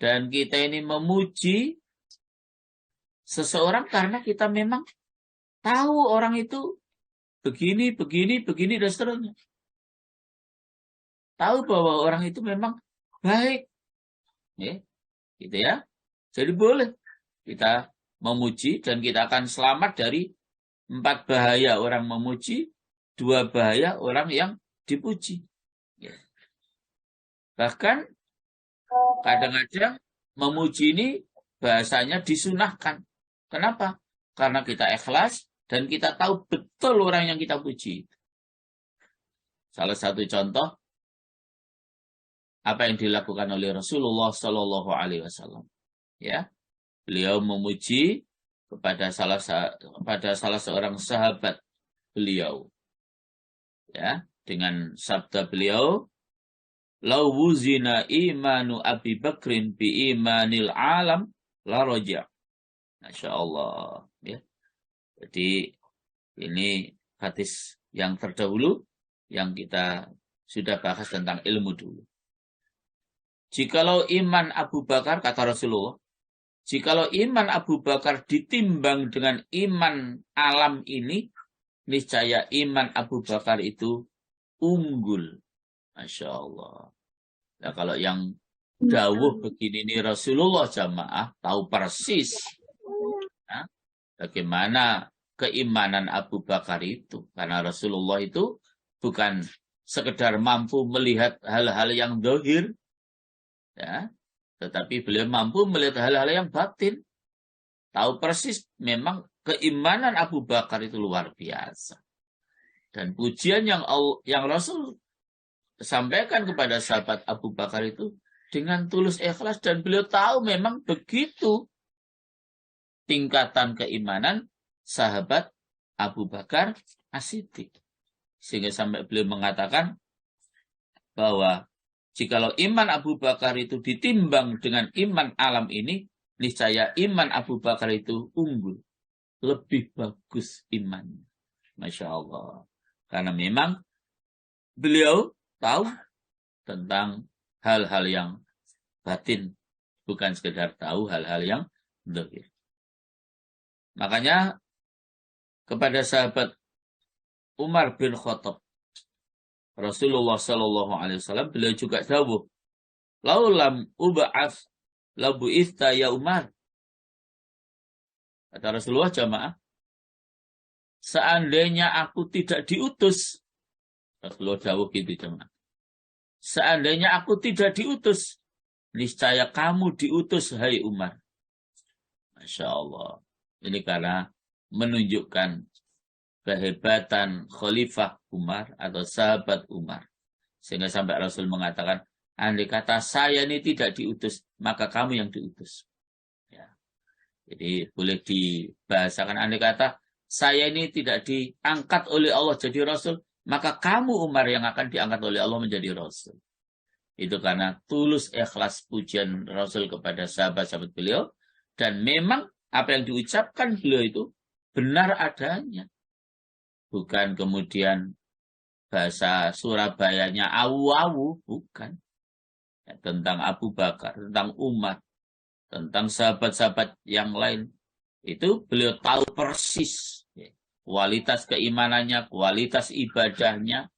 dan kita ini memuji seseorang karena kita memang tahu orang itu begini, dan seterusnya. Tahu bahwa orang itu memang baik. Ya, gitu ya. Jadi boleh kita memuji dan kita akan selamat dari 4 bahaya orang memuji, 2 bahaya orang yang dipuji. Ya. Bahkan kadang-kadang memuji ini bahasanya disunahkan. Kenapa? Karena kita ikhlas dan kita tahu betul orang yang kita puji. Salah satu contoh apa yang dilakukan oleh Rasulullah Shallallahu Alaihi Wasallam. Ya, beliau memuji kepada salah seorang sahabat beliau. Ya, dengan sabda beliau, "Lau wuzina imanu Abi Bakrin bi imanil alam la roja." Masya Allah. Ya. Jadi ini hadis yang terdahulu yang kita sudah bahas tentang ilmu dulu. Jikalau iman Abu Bakar, kata Rasulullah, jikalau iman Abu Bakar ditimbang dengan iman alam ini, niscaya iman Abu Bakar itu unggul. Masya Allah. Nah, kalau yang dawuh begini ini Rasulullah jamaah tahu persis nah, bagaimana keimanan Abu Bakar itu. Karena Rasulullah itu bukan sekedar mampu melihat hal-hal yang dohir, ya, tetapi beliau mampu melihat hal-hal yang batin. Tahu persis memang keimanan Abu Bakar itu luar biasa. Dan pujian yang Rasul sampaikan kepada sahabat Abu Bakar itu dengan tulus ikhlas, dan beliau tahu memang begitu tingkatan keimanan sahabat Abu Bakar As-Siddiq. Sehingga sampai beliau mengatakan bahwa jikalau iman Abu Bakar itu ditimbang dengan iman alam ini, niscaya iman Abu Bakar itu unggul. Lebih bagus imannya. Masya Allah. Karena memang beliau tahu tentang hal-hal yang batin. Bukan sekedar tahu hal-hal yang zahir. Makanya kepada sahabat Umar bin Khattab, Rasulullah Shallallahu Alaihi Wasallam beliau juga dawuh, "Laulam uba'ats la bu'itha ya Umar." Kata Rasulullah jamaah, seandainya aku tidak diutus, Rasulullah dawuh gitu jamaah. Seandainya aku tidak diutus, niscaya kamu diutus, hai Umar. Masya Allah. Ini karena menunjukkan kehebatan Khalifah Umar atau sahabat Umar. Sehingga sampai Rasul mengatakan, andai kata saya ini tidak diutus, maka kamu yang diutus. Ya. Jadi boleh dibahasakan, andai kata saya ini tidak diangkat oleh Allah jadi Rasul, maka kamu Umar yang akan diangkat oleh Allah menjadi Rasul. Itu karena tulus ikhlas pujian Rasul kepada sahabat-sahabat beliau. Dan memang apa yang diucapkan beliau itu benar adanya. Bukan kemudian bahasa Surabayanya awu-awu, bukan. Ya, tentang Abu Bakar, tentang umat, tentang sahabat-sahabat yang lain. Itu beliau tahu persis. Ya, kualitas keimanannya, kualitas ibadahnya,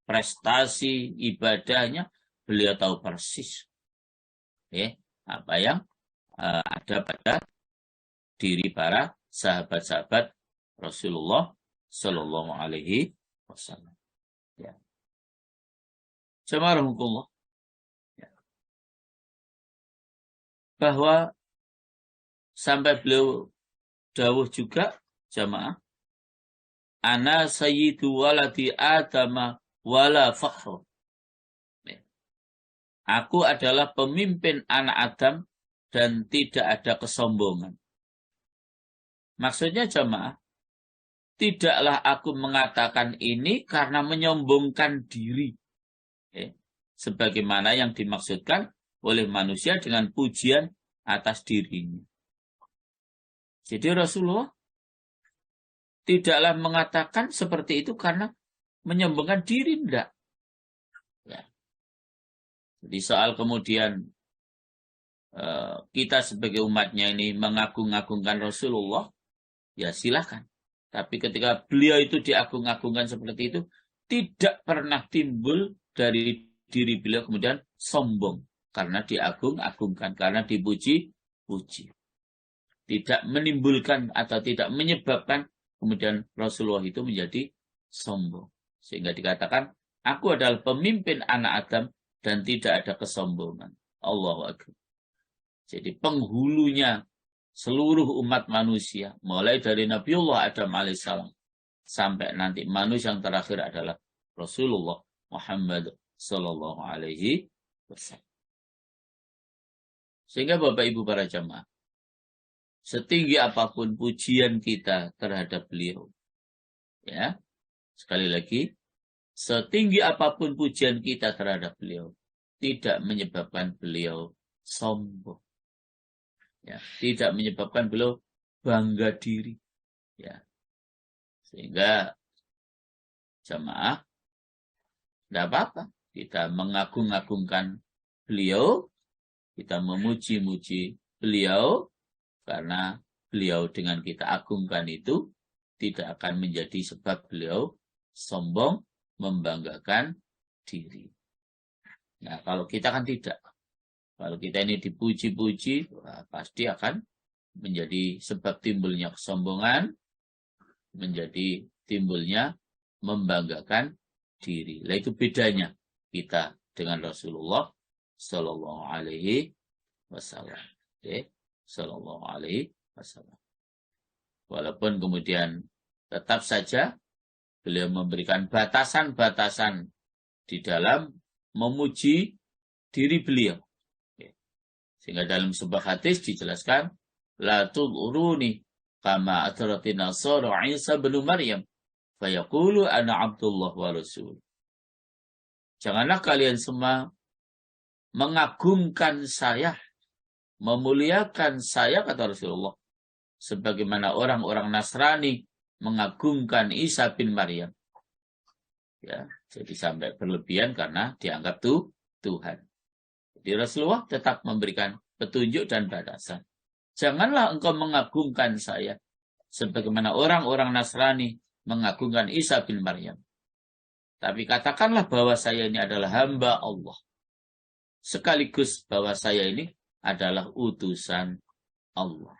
prestasi ibadahnya, beliau tahu persis. Ya, apa yang ada pada diri para sahabat-sahabat Rasulullah Sallallahu Alaihi Wasallam. Ya. Jazakumullah. Ya. Bahwa sampai beliau dawuh juga jamaah, ana sayyidu waladi adama wala fakhru. Ya. Aku adalah pemimpin anak Adam dan tidak ada kesombongan. Maksudnya jamaah, tidaklah aku mengatakan ini karena menyombongkan diri. Sebagaimana yang dimaksudkan oleh manusia dengan pujian atas dirinya. Jadi Rasulullah tidaklah mengatakan seperti itu karena menyombongkan diri, enggak. Ya. Jadi soal kemudian kita sebagai umatnya ini mengagung-agungkan Rasulullah, ya silakan. Tapi ketika beliau itu diagung-agungkan seperti itu, tidak pernah timbul dari diri beliau kemudian sombong. Karena diagung-agungkan, karena dipuji-puji. Tidak menimbulkan atau tidak menyebabkan kemudian Rasulullah itu menjadi sombong. Sehingga dikatakan, aku adalah pemimpin anak Adam dan tidak ada kesombongan. Allahu Akbar. Jadi penghulunya seluruh umat manusia, mulai dari Nabiullah Adam alaihissalam sampai nanti manusia yang terakhir adalah Rasulullah Muhammad sallallahu alaihi wasallam. Sehingga Bapak Ibu para jamaah, setinggi apapun pujian kita terhadap beliau, ya, sekali lagi, setinggi apapun pujian kita terhadap beliau, tidak menyebabkan beliau sombong. Ya, tidak menyebabkan beliau bangga diri. Ya. Sehingga jamaah, tidak apa-apa. Kita mengagung-agungkan beliau, kita memuji-muji beliau, karena beliau dengan kita agungkan itu tidak akan menjadi sebab beliau sombong, membanggakan diri. Nah, kalau kita kan tidak. Kalau kita ini dipuji-puji, pasti akan menjadi sebab timbulnya kesombongan, menjadi timbulnya membanggakan diri. Nah, itu bedanya kita dengan Rasulullah Sallallahu Alaihi Wasallam. Sallallahu Alaihi Wasallam. Walaupun kemudian tetap saja beliau memberikan batasan-batasan di dalam memuji diri beliau. Sehingga dalam sebuah hadis dijelaskan, la tud'uruni kama atratin nasara Isa bin Maryam fayaqulu ana Abdullah wa Rasul. Janganlah kalian semua mengagungkan saya, memuliakan saya, kata Rasulullah, sebagaimana orang-orang Nasrani mengagungkan Isa bin Maryam. Ya, jadi sampai berlebihan karena dianggap Tuhan. Jadi Rasulullah tetap memberikan petunjuk dan batasan. Janganlah engkau mengagungkan saya sebagaimana orang-orang Nasrani mengagungkan Isa bin Maryam. Tapi katakanlah bahwa saya ini adalah hamba Allah. Sekaligus bahwa saya ini adalah utusan Allah.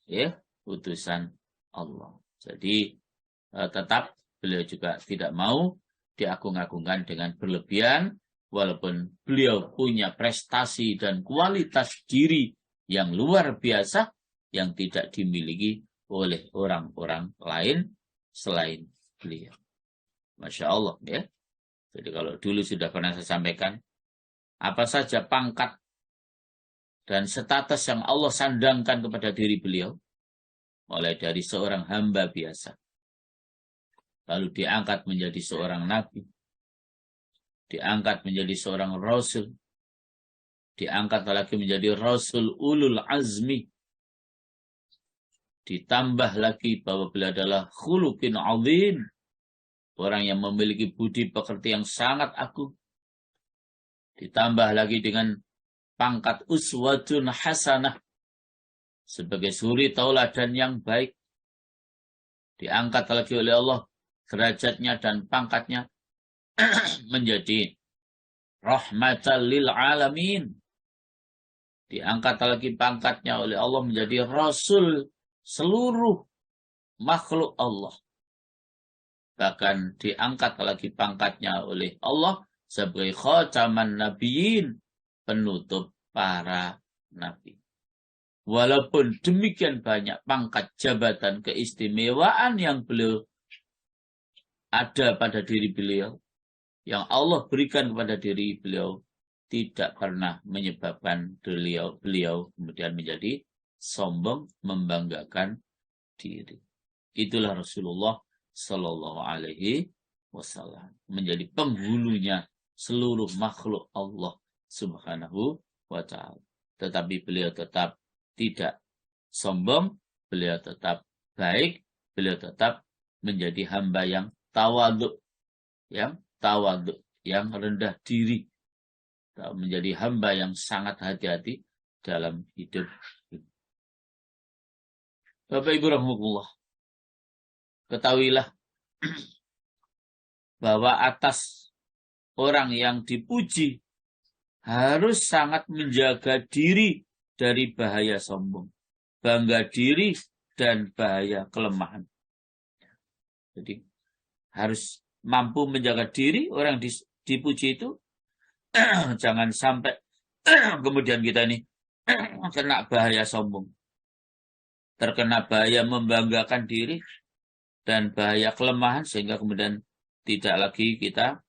Ya, utusan Allah. Jadi tetap beliau juga tidak mau diagung-agungkan dengan berlebihan, walaupun beliau punya prestasi dan kualitas diri yang luar biasa yang tidak dimiliki oleh orang-orang lain selain beliau. Masya Allah, ya. Jadi kalau dulu sudah pernah saya sampaikan, apa saja pangkat dan status yang Allah sandangkan kepada diri beliau, mulai dari seorang hamba biasa, lalu diangkat menjadi seorang nabi, diangkat menjadi seorang rasul, diangkat lagi menjadi rasul ulul azmi, ditambah lagi bahwa beliau adalah khuluqin azim, orang yang memiliki budi pekerti yang sangat agung, ditambah lagi dengan pangkat uswatun hasanah, sebagai suri tauladan yang baik, diangkat lagi oleh Allah derajatnya dan pangkatnya menjadi rahmatan lil alamin. Diangkat lagi pangkatnya oleh Allah menjadi rasul seluruh makhluk Allah. Bahkan diangkat lagi pangkatnya oleh Allah sebagai khataman nabiyyin, penutup para nabi. Walaupun demikian banyak pangkat jabatan keistimewaan yang beliau ada pada diri beliau, yang Allah berikan kepada diri beliau, tidak pernah menyebabkan beliau kemudian menjadi sombong, membanggakan diri. Itulah Rasulullah Sallallahu Alaihi Wasallam, menjadi penghulunya seluruh makhluk Allah Subhanahu wa Ta'ala. Tetapi beliau tetap tidak sombong, beliau tetap baik, beliau tetap menjadi hamba yang tawadhu, yang rendah diri, menjadi hamba yang sangat hati-hati dalam hidup. Bapak Ibu rahimahullah, ketahuilah bahwa atas orang yang dipuji harus sangat menjaga diri dari bahaya sombong, bangga diri, dan bahaya kelemahan. Jadi harus mampu menjaga diri orang dipuji itu. Jangan sampai kemudian kita ini kena bahaya sombong, terkena bahaya membanggakan diri, dan bahaya kelemahan, sehingga kemudian tidak lagi kita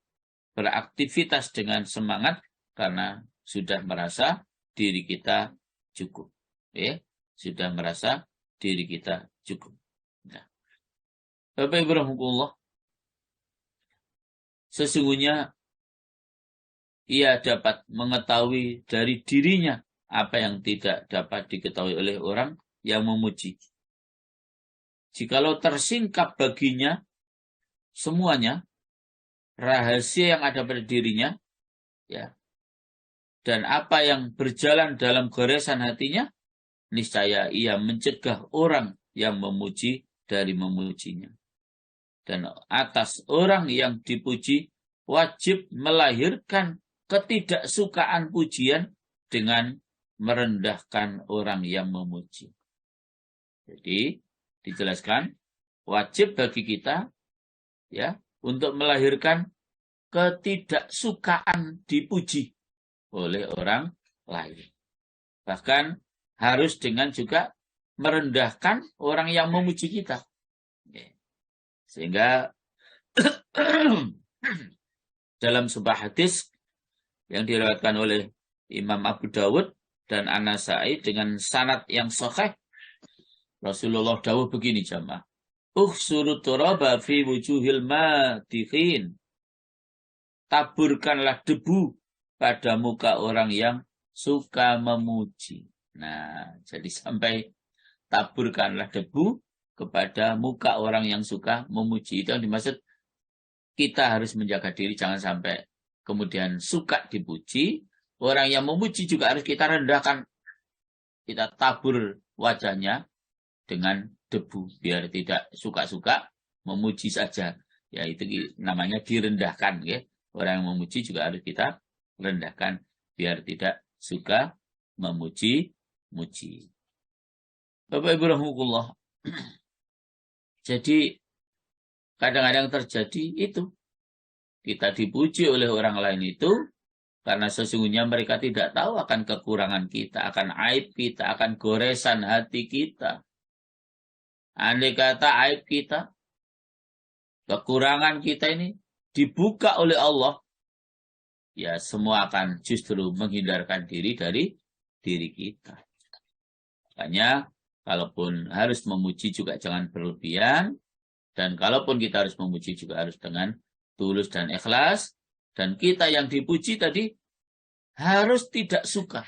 beraktivitas dengan semangat karena sudah merasa diri kita cukup. Ya, sudah merasa diri kita cukup. Nah, Bapak Ibu rahimahullah, sesungguhnya ia dapat mengetahui dari dirinya apa yang tidak dapat diketahui oleh orang yang memuji. Jikalau tersingkap baginya semuanya, rahasia yang ada pada dirinya, ya, dan apa yang berjalan dalam goresan hatinya, niscaya ia mencegah orang yang memuji dari memujinya. Dan atas orang yang dipuji wajib melahirkan ketidaksukaan pujian dengan merendahkan orang yang memuji. Jadi dijelaskan wajib bagi kita, ya, untuk melahirkan ketidaksukaan dipuji oleh orang lain. Bahkan harus dengan juga merendahkan orang yang memuji kita. Sehingga dalam sebuah hadis yang diriwayatkan oleh Imam Abu Dawud dan An-Nasai dengan sanad yang sahih, Rasulullah dawuh begini jamaah, "Ukhsuru turaba fi wujuhil madikhin." Taburkanlah debu pada muka orang yang suka memuji. Nah, jadi sampai taburkanlah debu kepada muka orang yang suka memuji. Itu yang dimaksud, kita harus menjaga diri jangan sampai kemudian suka dipuji. Orang yang memuji juga harus kita rendahkan. Kita tabur wajahnya dengan debu biar tidak suka-suka memuji saja. Ya, itu namanya direndahkan, ya. Orang yang memuji juga harus kita rendahkan biar tidak suka memuji-muji. Bapak Ibu rahimahullah. Jadi kadang-kadang terjadi itu. Kita dipuji oleh orang lain itu karena sesungguhnya mereka tidak tahu akan kekurangan kita, akan aib kita, akan goresan hati kita. Andai kata aib kita, kekurangan kita ini dibuka oleh Allah, ya semua akan justru menghindarkan diri dari diri kita. Makanya kalaupun harus memuji juga jangan berlebihan. Dan kalaupun kita harus memuji juga harus dengan tulus dan ikhlas. Dan kita yang dipuji tadi harus tidak suka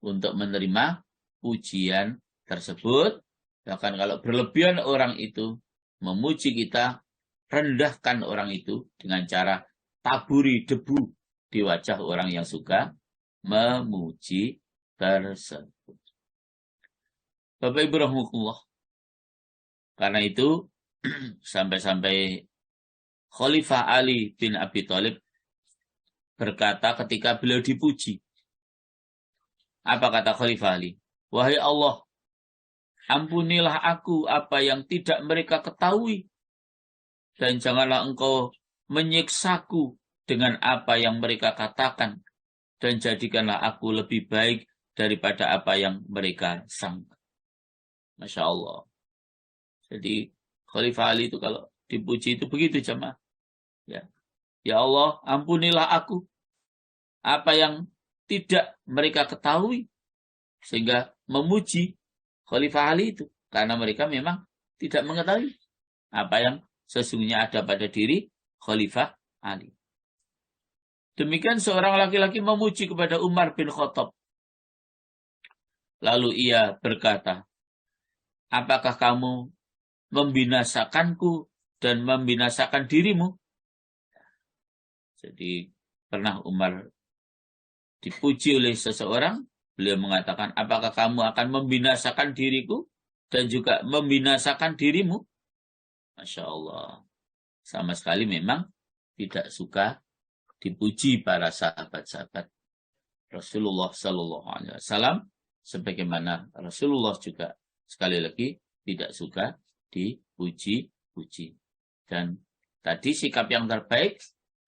untuk menerima pujian tersebut. Bahkan kalau berlebihan orang itu memuji kita, rendahkan orang itu dengan cara taburi debu di wajah orang yang suka memuji tersebut. Bapak Ibu rahimahullah. Karena itu sampai-sampai Khalifah Ali bin Abi Thalib berkata ketika beliau dipuji. Apa kata Khalifah Ali? Wahai Allah, ampunilah aku apa yang tidak mereka ketahui. Dan janganlah engkau menyiksaku dengan apa yang mereka katakan. Dan jadikanlah aku lebih baik daripada apa yang mereka sangka. Masya Allah. Jadi Khalifah Ali itu kalau dipuji itu begitu jemaah. Ya. Ya Allah, ampunilah aku apa yang tidak mereka ketahui sehingga memuji Khalifah Ali itu karena mereka memang tidak mengetahui apa yang sesungguhnya ada pada diri Khalifah Ali. Demikian seorang laki-laki memuji kepada Umar bin Khattab. Lalu ia berkata, apakah kamu membinasakanku dan membinasakan dirimu? Jadi pernah Umar dipuji oleh seseorang, beliau mengatakan, apakah kamu akan membinasakan diriku dan juga membinasakan dirimu? Masya Allah. Sama sekali memang tidak suka dipuji para sahabat-sahabat Rasulullah Sallallahu Alaihi Wasallam, sebagaimana Rasulullah juga sekali lagi tidak suka dipuji-puji. Dan tadi sikap yang terbaik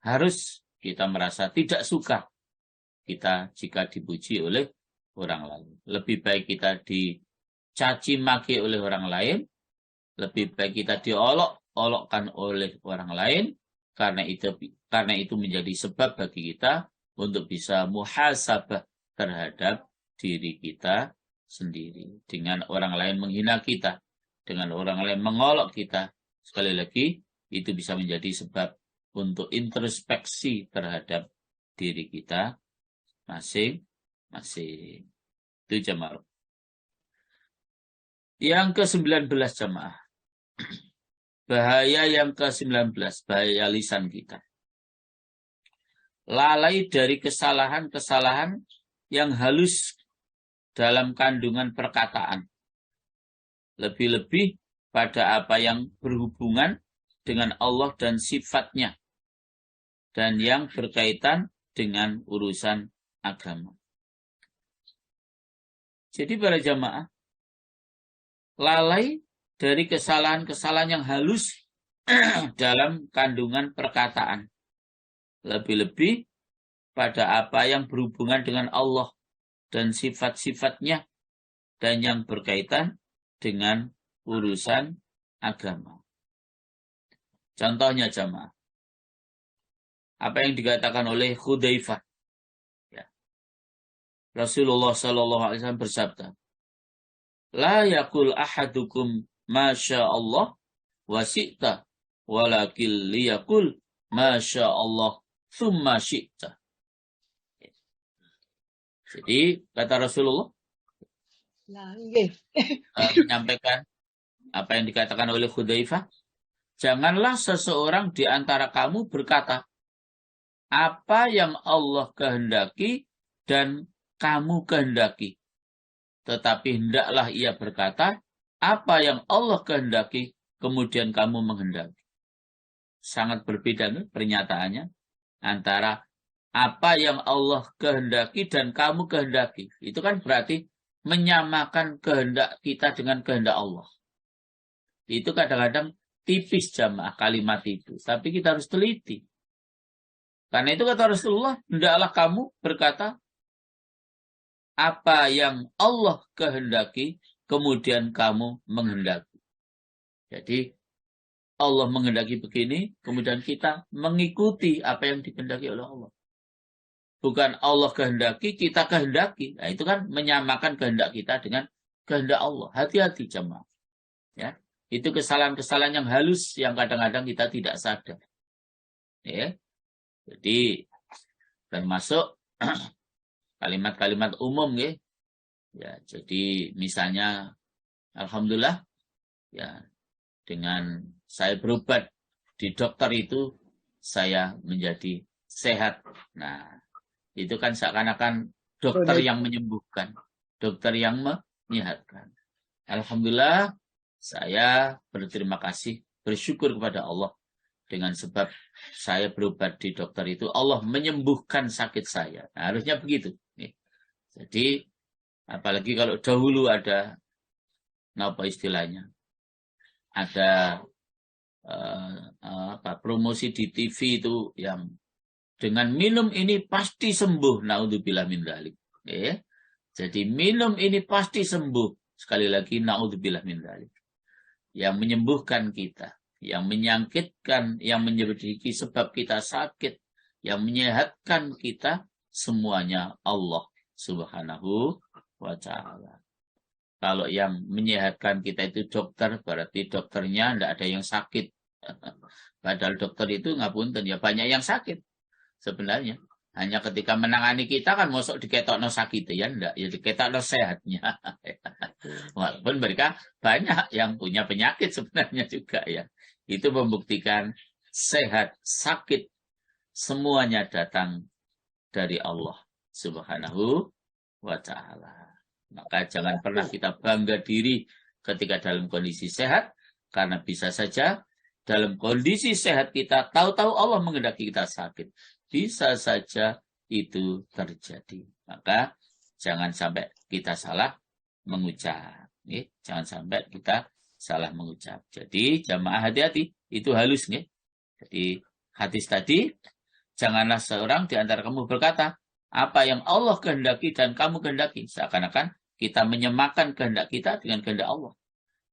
harus kita merasa tidak suka kita jika dipuji oleh orang lain. Lebih baik kita dicaci maki oleh orang lain, lebih baik kita diolok-olokkan oleh orang lain, karena itu menjadi sebab bagi kita untuk bisa muhasabah terhadap diri kita sendiri. Dengan orang lain menghina kita, dengan orang lain mengolok kita, sekali lagi itu bisa menjadi sebab untuk introspeksi terhadap diri kita masing-masing. Itu jamaah. Yang ke-19 jamaah. Bahaya yang ke-19, bahaya lisan kita. Lalai dari kesalahan-kesalahan yang halus dalam kandungan perkataan. Lebih-lebih pada apa yang berhubungan dengan Allah dan sifatnya. Dan yang berkaitan dengan urusan agama. Jadi para jamaah, lalai dari kesalahan-kesalahan yang halus dalam kandungan perkataan. Lebih-lebih pada apa yang berhubungan dengan Allah dan sifat-sifatnya dan yang berkaitan dengan urusan agama. Contohnya jamaah, apa yang dikatakan oleh Hudzaifah. Ya. Rasulullah SAW bersabda, la yakul ahadukum masya Allah wasi'ta walakil liyakul masya Allah thumma syi'ta. Jadi kata Rasulullah menyampaikan apa yang dikatakan oleh Hudzaifah, janganlah seseorang di antara kamu berkata apa yang Allah kehendaki dan kamu kehendaki, tetapi hendaklah ia berkata apa yang Allah kehendaki kemudian kamu menghendaki. Sangat berbeda nih pernyataannya antara apa yang Allah kehendaki dan kamu kehendaki. Itu kan berarti menyamakan kehendak kita dengan kehendak Allah. Itu kadang-kadang tipis jamaah kalimat itu. Tapi kita harus teliti. Karena itu kata Rasulullah, hendaklah kamu berkata apa yang Allah kehendaki, kemudian kamu menghendaki. Jadi Allah menghendaki begini, kemudian kita mengikuti apa yang dikehendaki oleh Allah. Bukan Allah kehendaki, kita kehendaki. Nah, itu kan menyamakan kehendak kita dengan kehendak Allah. Hati-hati jemaah. Ya, itu kesalahan-kesalahan yang halus yang kadang-kadang kita tidak sadar. Ya. Jadi termasuk kalimat-kalimat umum ya. Ya, jadi misalnya alhamdulillah ya dengan saya berobat di dokter itu saya menjadi sehat. Nah, itu kan seakan-akan dokter yang menyembuhkan, dokter yang menyehatkan. Alhamdulillah, saya berterima kasih, bersyukur kepada Allah. Dengan sebab saya berobat di dokter itu, Allah menyembuhkan sakit saya. Nah, harusnya begitu. Jadi, apalagi kalau dahulu ada, apa istilahnya, ada promosi di TV itu yang dengan minum ini pasti sembuh. Naudzubillah min dzalik. Ya. Jadi minum ini pasti sembuh. Sekali lagi naudzubillah min dzalik. Yang menyembuhkan kita, yang menyakitkan, yang menjadi sebab kita sakit, yang menyehatkan kita, semuanya Allah Subhanahu wa Ta'ala. Kalau yang menyehatkan kita itu dokter, berarti dokternya tidak ada yang sakit. Padahal dokter itu ngapunten ya banyak yang sakit. Sebenarnya hanya ketika menangani kita kan mosok diketokno sakit ya enggak, ya diketokno sehatnya. Walaupun mereka banyak yang punya penyakit sebenarnya juga ya. Itu membuktikan sehat, sakit semuanya datang dari Allah Subhanahu wa Ta'ala. Maka jangan pernah kita bangga diri ketika dalam kondisi sehat, karena bisa saja dalam kondisi sehat kita, tahu-tahu Allah menghendaki kita sakit. Bisa saja itu terjadi. Maka jangan sampai kita salah mengucap. Jangan sampai kita salah mengucap. Jadi jamaah hati-hati, itu halus. Jadi hadis tadi, janganlah seorang di antara kamu berkata, apa yang Allah kehendaki dan kamu kehendaki. Seakan-akan kita menyamakan kehendak kita dengan kehendak Allah.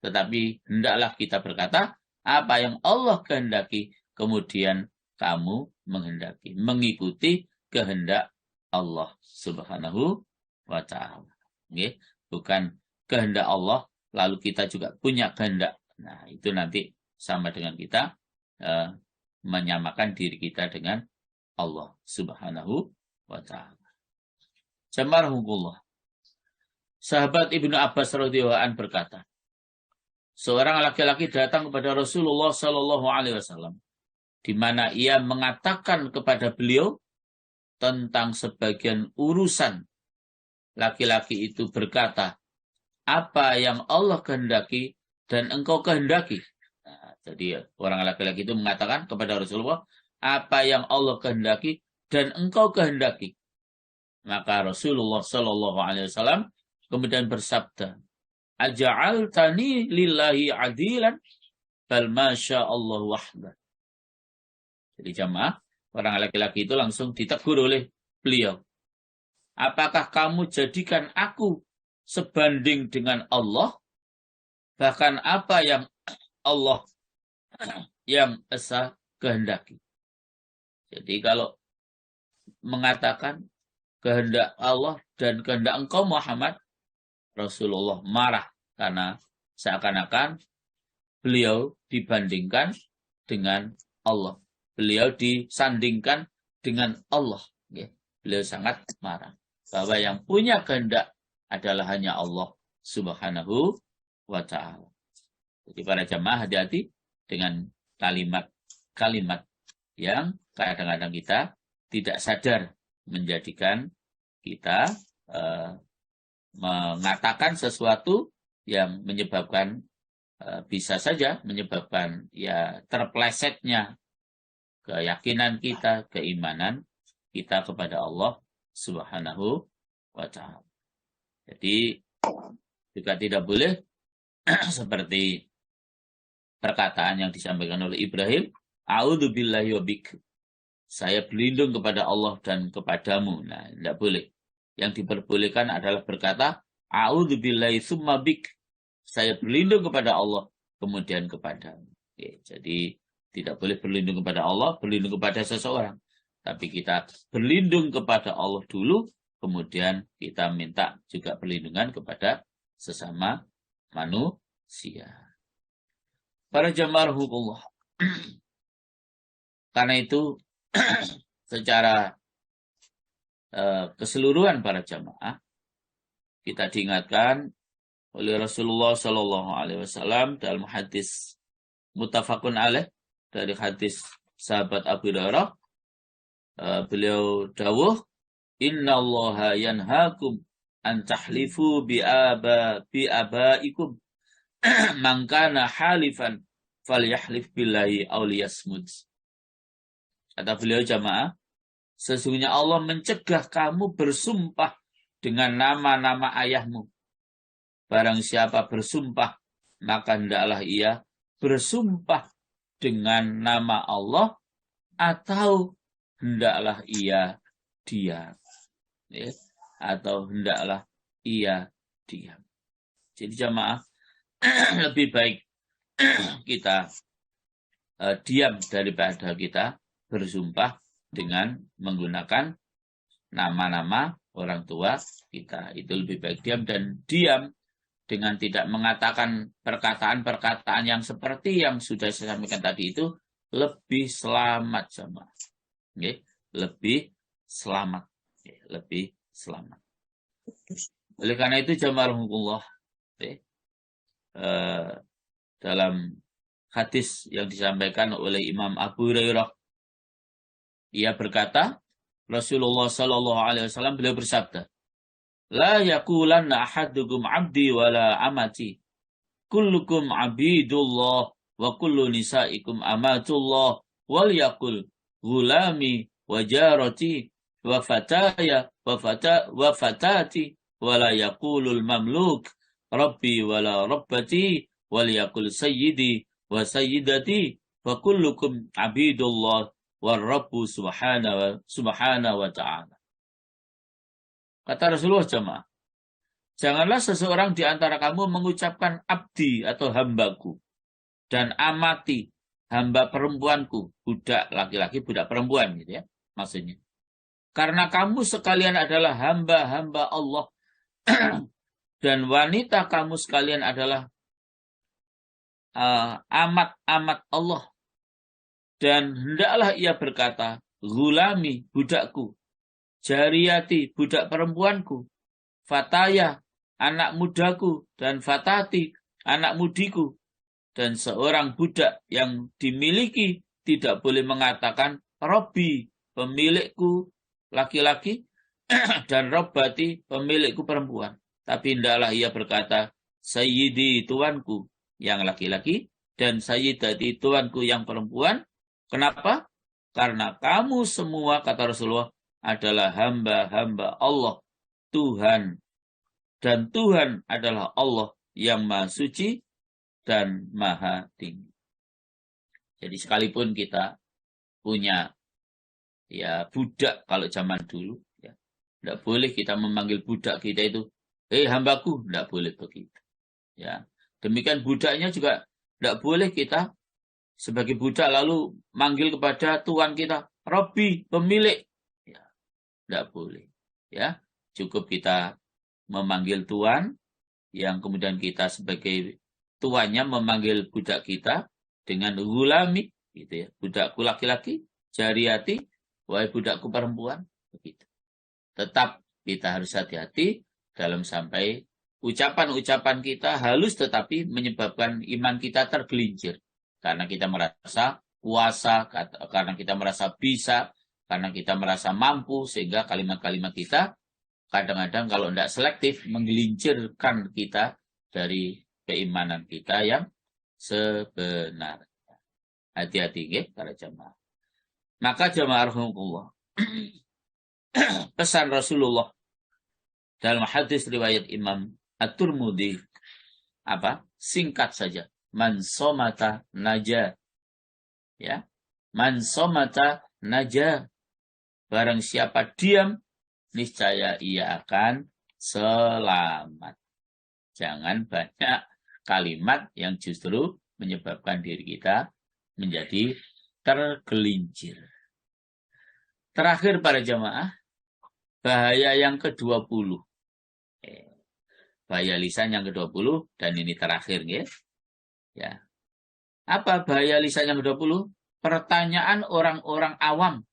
Tetapi hendaklah kita berkata, apa yang Allah kehendaki, kemudian kamu menghendaki. Mengikuti kehendak Allah subhanahu wa ta'ala. Bukan kehendak Allah, lalu kita juga punya kehendak. Nah, itu nanti sama dengan kita menyamakan diri kita dengan Allah subhanahu wa ta'ala. Jamarahumullah. Sahabat Ibnu Abbas radhiyallahu anhu berkata, seorang laki-laki datang kepada Rasulullah Shallallahu Alaihi Wasallam, di mana ia mengatakan kepada beliau tentang sebagian urusan. Laki-laki itu berkata, apa yang Allah kehendaki dan engkau kehendaki. Nah, jadi orang laki-laki itu mengatakan kepada Rasulullah, apa yang Allah kehendaki dan engkau kehendaki. Maka Rasulullah Shallallahu Alaihi Wasallam kemudian bersabda, aja'altani lillahi adilan bal masya Allah wahda. Jadi jamaah, orang laki-laki itu langsung ditegur oleh beliau. Apakah kamu jadikan aku sebanding dengan Allah? Bahkan apa yang Allah yang esa kehendaki. Jadi kalau mengatakan kehendak Allah dan kehendak engkau Muhammad, Rasulullah marah karena seakan-akan beliau dibandingkan dengan Allah. Beliau disandingkan dengan Allah. Beliau sangat marah. Bahwa yang punya kehendak adalah hanya Allah subhanahu wa ta'ala. Jadi para jamaah hati-hati dengan kalimat-kalimat yang kadang-kadang kita tidak sadar menjadikan kita mengatakan sesuatu yang menyebabkan bisa saja menyebabkan ya terplesetnya keyakinan kita, keimanan kita kepada Allah subhanahu wa ta'ala. Jadi juga tidak boleh seperti perkataan yang disampaikan oleh Ibrahim, a'udzubillahi wa bik. Saya berlindung kepada Allah dan kepadamu. Nah, tidak boleh. Yang diperbolehkan adalah berkata, a'udzubillahi tsumma bik. Saya berlindung kepada Allah, kemudian kepadamu. Oke, jadi tidak boleh berlindung kepada Allah, berlindung kepada seseorang. Tapi kita berlindung kepada Allah dulu, kemudian kita minta juga perlindungan kepada sesama manusia. Para jamaah hukumullah. Karena itu, secara keseluruhan para jamaah, kita diingatkan oleh Rasulullah Shallallahu Alaihi Wasallam dalam hadis muttafaqun alaih dari hadis sahabat Abu Hurairah, beliau dawuh, innallaha yanhaakum an tahlifu bi abaikum man kana halifan falyahlif billahi aw liyasmut. Kata beliau jamaah, sesungguhnya Allah mencegah kamu bersumpah dengan nama-nama ayahmu. Barang siapa bersumpah, maka hendaklah ia bersumpah dengan nama Allah atau hendaklah ia diam. Atau hendaklah ia diam. Jadi jamaah, lebih baik kita diam daripada kita bersumpah dengan menggunakan nama-nama orang tua kita. Itu lebih baik diam, dan diam dengan tidak mengatakan perkataan-perkataan yang seperti yang sudah saya sampaikan tadi itu lebih selamat sama. Lebih selamat. Lebih selamat. Oleh karena itu jamarahumullah, dalam hadis yang disampaikan oleh Imam Abu Hurairah, ia berkata, Rasulullah Shallallahu Alaihi Wasallam beliau bersabda, la yaqulanna ahadukum abdi wala amati, kullukum abidullah wa kullu nisaikum amatullah wal yaqul gulami wa jarati wa fataya wa fatati wa la yaqulul mamluk rabbi wa la rabbati wal yaqul sayyidi wa sayyidati wa kullukum abidullah war rabbu subhanahu wa ta'ala. Kata Rasulullah jemaah, janganlah seseorang di antara kamu mengucapkan abdi atau hambaku dan amati, hamba perempuanku, budak laki-laki, budak perempuan gitu ya maksudnya. Karena kamu sekalian adalah hamba-hamba Allah dan wanita kamu sekalian adalah amat-amat Allah. Dan hendaklah ia berkata, gulami, budakku, jariyati, budak perempuanku, fataya, anak mudaku, dan fatati, anak mudiku. Dan seorang budak yang dimiliki tidak boleh mengatakan Robbi, pemilikku laki-laki, dan Robbati, pemilikku perempuan. Tapi hendaklah ia berkata, Sayyidi, tuanku yang laki-laki, dan Sayyidati, tuanku yang perempuan. Kenapa? Karena kamu semua, kata Rasulullah, adalah hamba-hamba Allah, Tuhan. Dan Tuhan adalah Allah yang Maha Suci dan Maha Tinggi. Jadi sekalipun kita punya ya budak kalau zaman dulu, ya, tidak boleh kita memanggil budak kita itu, hambaku, tidak boleh begitu. Ya, demikian budaknya juga tidak boleh kita sebagai budak lalu manggil kepada tuan kita, Robbi, pemilik. Ya, tidak boleh. Ya, cukup kita memanggil tuan, yang kemudian kita sebagai tuannya memanggil budak kita dengan gulami, gitu ya, budakku laki-laki, jariyati, wahai budakku perempuan, begitu. Tetap kita harus hati-hati dalam sampai ucapan-ucapan kita halus tetapi menyebabkan iman kita tergelincir. Karena kita merasa kuasa, karena kita merasa bisa, karena kita merasa mampu, sehingga kalimat-kalimat kita kadang-kadang kalau tidak selektif menggelincirkan kita dari keimanan kita yang sebenarnya. Hati-hati ya para jamaah. Maka jamaah rahimakumullah, pesan Rasulullah dalam hadis riwayat Imam At-Tirmidzi apa? Singkat saja. Man somata naja. Ya. Man somata naja. Barang siapa diam, niscaya ia akan selamat. Jangan banyak kalimat yang justru menyebabkan diri kita menjadi tergelincir. Terakhir para jamaah, bahaya yang ke-20. Bahaya lisan yang ke-20, dan ini terakhir ya. Ya. Apa bahaya lisan yang ke-20? Pertanyaan orang-orang awam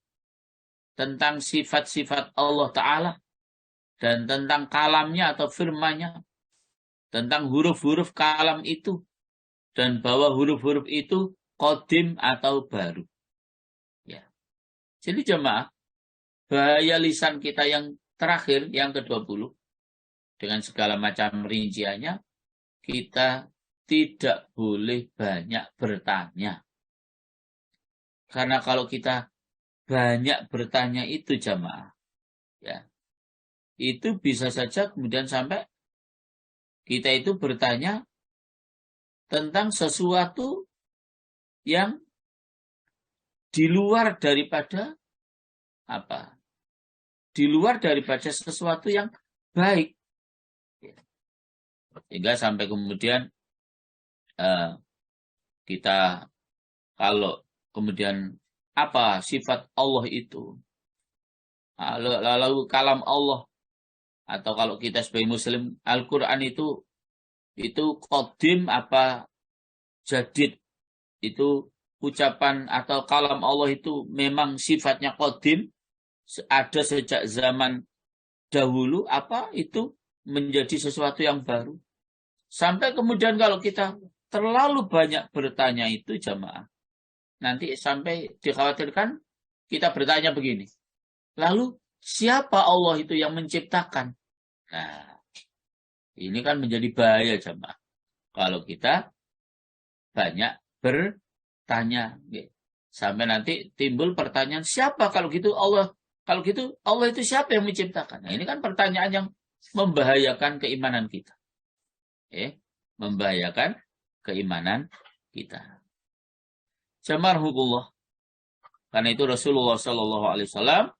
tentang sifat-sifat Allah Ta'ala dan tentang kalamnya atau firmannya, tentang huruf-huruf kalam itu, dan bahwa huruf-huruf itu qadim atau baru. Ya. Jadi jemaah, bahaya lisan kita yang terakhir, yang ke-20, dengan segala macam rinciannya, kita tidak boleh banyak bertanya. Karena kalau kita banyak bertanya itu jamaah, ya, itu bisa saja kemudian sampai kita itu bertanya tentang sesuatu yang di luar daripada apa? Di luar daripada sesuatu yang baik. Sehingga sampai kemudian kita kalau kemudian apa sifat Allah itu, lalu kalam Allah, atau kalau kita sebagai muslim Al-Quran itu qadim apa jadid, itu ucapan atau kalam Allah itu memang sifatnya qadim, ada sejak zaman dahulu, apa itu menjadi sesuatu yang baru. Sampai kemudian kalau kita terlalu banyak bertanya itu jamaah, nanti sampai dikhawatirkan kita bertanya begini, lalu siapa Allah itu yang menciptakan? Nah, ini kan menjadi bahaya jamaah kalau kita banyak bertanya. Sampai nanti timbul pertanyaan, siapa kalau gitu Allah? Kalau gitu Allah itu siapa yang menciptakan? Nah, ini kan pertanyaan yang membahayakan keimanan kita. Membahayakan keimanan kita. Jamarhukullah. Karena itu Rasulullah SAW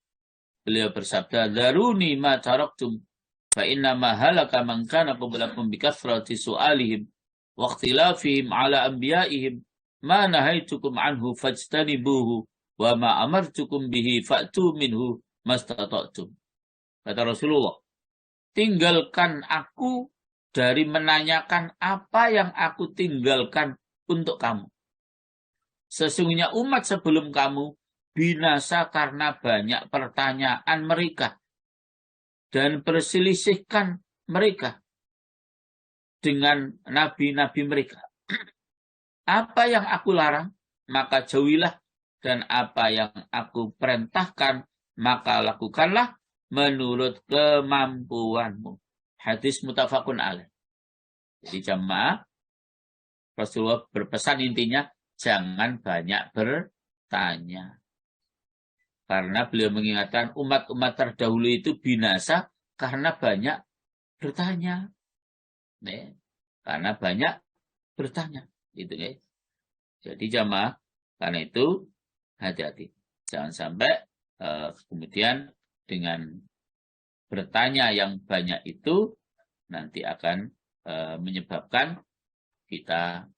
beliau bersabda, "Daruni ma taraktum fa inna ma halaka man kana qablakum bi kathrati su'alihim wa ikhtilafihim ala anbiya'ihim ma nahaitukum anhu fajtanibuhu wa ma amartukum bihi fa'tu minhu mastata'tum." Kata Rasulullah, tinggalkan aku dari menanyakan apa yang aku tinggalkan untuk kamu. Sesungguhnya umat sebelum kamu binasa karena banyak pertanyaan mereka dan perselisihkan mereka dengan nabi-nabi mereka. Apa yang aku larang, maka jauhilah, dan apa yang aku perintahkan, maka lakukanlah menurut kemampuanmu. Hadis muttafaqun alaih. Jadi jamaah, Rasulullah berpesan intinya, jangan banyak bertanya. Karena beliau mengingatkan umat-umat terdahulu itu binasa karena banyak bertanya. Karena banyak bertanya. Gitu, ya. Jadi jamaah, karena itu hati-hati. Jangan sampai kemudian dengan bertanya yang banyak itu nanti akan menyebabkan kita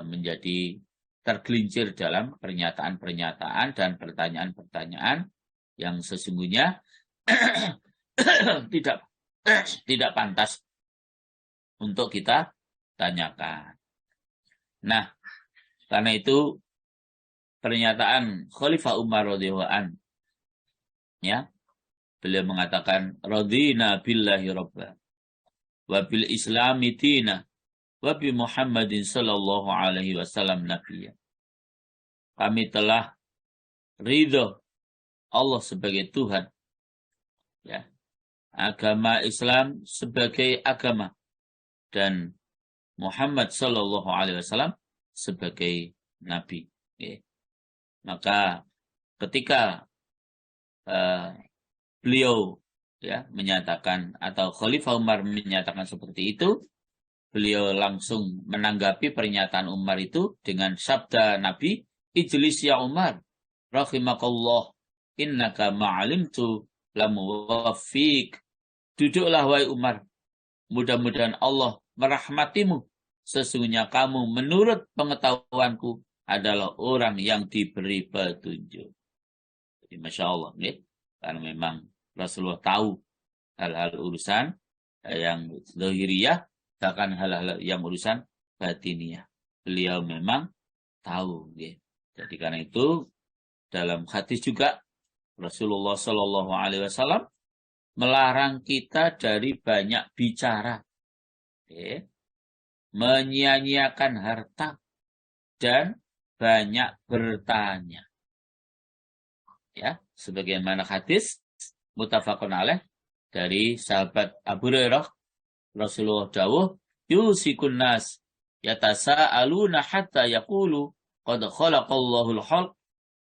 menjadi tergelincir dalam pernyataan-pernyataan dan pertanyaan-pertanyaan yang sesungguhnya tidak pantas untuk kita tanyakan. Nah, karena itu pernyataan Khalifah Umar radhiyallahu anhu, ya, beliau mengatakan, radina billahi rabba wa bil islami dina Wabi Muhammadin sallallahu alaihi wasallam nabiyya. Kami telah ridho Allah sebagai Tuhan, ya, agama Islam sebagai agama, dan Muhammad sallallahu alaihi wasallam sebagai nabi. Ya. Maka ketika beliau, ya, menyatakan, atau Khalifah Umar menyatakan seperti itu, beliau langsung menanggapi pernyataan Umar itu dengan sabda Nabi, "Ijlis ya Umar, rahimakallah, innaka ma'alimtu lamuwaffiq." Duduklah wahai Umar, mudah-mudahan Allah merahmatimu. Sesungguhnya kamu menurut pengetahuanku adalah orang yang diberi petunjuk. Jadi Masya Allah, ya? Karena memang Rasulullah tahu hal-hal urusan yang zahiriyah, bahkan hal-hal yang urusan batiniyah. Beliau memang tahu. Ya. Jadi karena itu dalam hadis juga Rasulullah Shallallahu Alaihi Wasallam melarang kita dari banyak bicara, ya, menyia-nyiakan harta, dan banyak bertanya. Ya, sebagaimana hadis muttafaqun alaih dari sahabat Abu Hurairah, Rasulullah dawuh, yusikun nas yatasa'aluna hatta yaqulu qad khalaqallahu al-khalq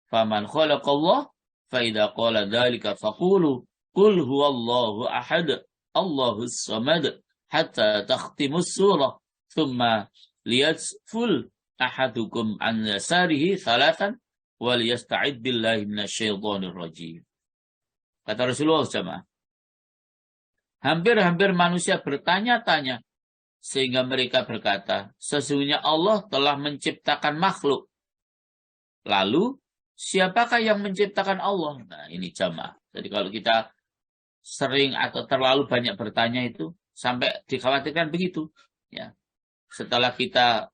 faman khalaqallah fa idza qala dzalika faqulu qul huwallahu ahad Allahus samad hatta takhtimus surah thumma liyasful ahadukum an yasarihi thalathan wal yasta'id billahi minasyaitonir rajim. Kata Rasulullah jemaah, hampir-hampir manusia bertanya-tanya sehingga mereka berkata, sesungguhnya Allah telah menciptakan makhluk. Lalu, siapakah yang menciptakan Allah? Nah, ini jamaah. Jadi kalau kita sering atau terlalu banyak bertanya itu, sampai dikhawatirkan begitu. Ya. Setelah kita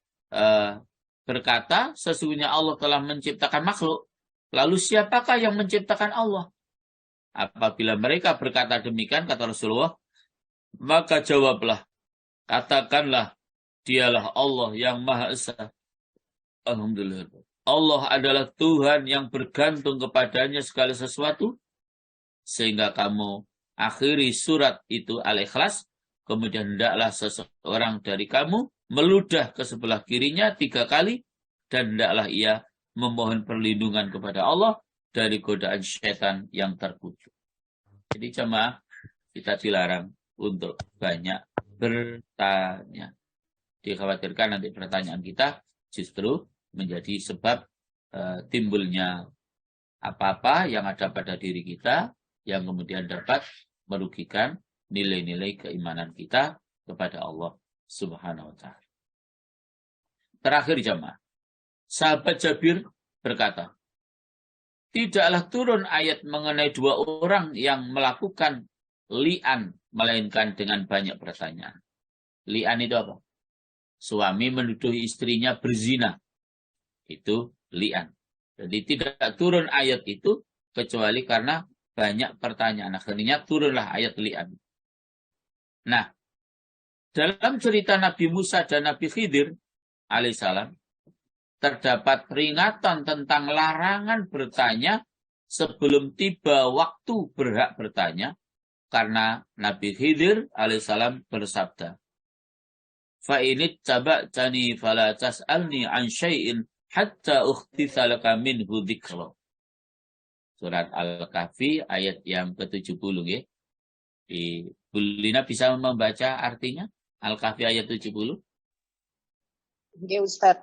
berkata, sesungguhnya Allah telah menciptakan makhluk. Lalu siapakah yang menciptakan Allah? Apabila mereka berkata demikian, kata Rasulullah, maka jawablah, katakanlah, dialah Allah yang Maha Esa. Alhamdulillah. Allah adalah Tuhan yang bergantung kepadanya segala sesuatu. Sehingga kamu akhiri surat itu Al-Ikhlas, kemudian hendaklah seseorang dari kamu meludah ke sebelah kirinya 3 kali, dan hendaklah ia memohon perlindungan kepada Allah dari godaan syaitan yang terkutuk. Jadi jemaah, kita dilarang untuk banyak bertanya. Dikhawatirkan nanti pertanyaan kita justru menjadi sebab timbulnya apa-apa yang ada pada diri kita yang kemudian dapat merugikan nilai-nilai keimanan kita kepada Allah Subhanahu wa Ta'ala. Terakhir jemaah, sahabat Jabir berkata, tidaklah turun ayat mengenai dua orang yang melakukan li'an, melainkan dengan banyak pertanyaan. Li'an itu apa? Suami menuduh istrinya berzina. Itu li'an. Jadi tidak turun ayat itu kecuali karena banyak pertanyaan. Akhirnya turunlah ayat li'an. Nah, dalam cerita Nabi Musa dan Nabi Khidir alaihissalam, terdapat peringatan tentang larangan bertanya sebelum tiba waktu berhak bertanya, karena Nabi Khidir alaihissalam bersabda, "Fa'init taba'tani fala tas'alni an syai'in hatta ukhtitha laka minhu dzikra." Surat Al-Kahfi ayat yang ke-70 ya. Bu Lina bisa membaca artinya Al-Kahfi ayat 70? Oke, Ustaz.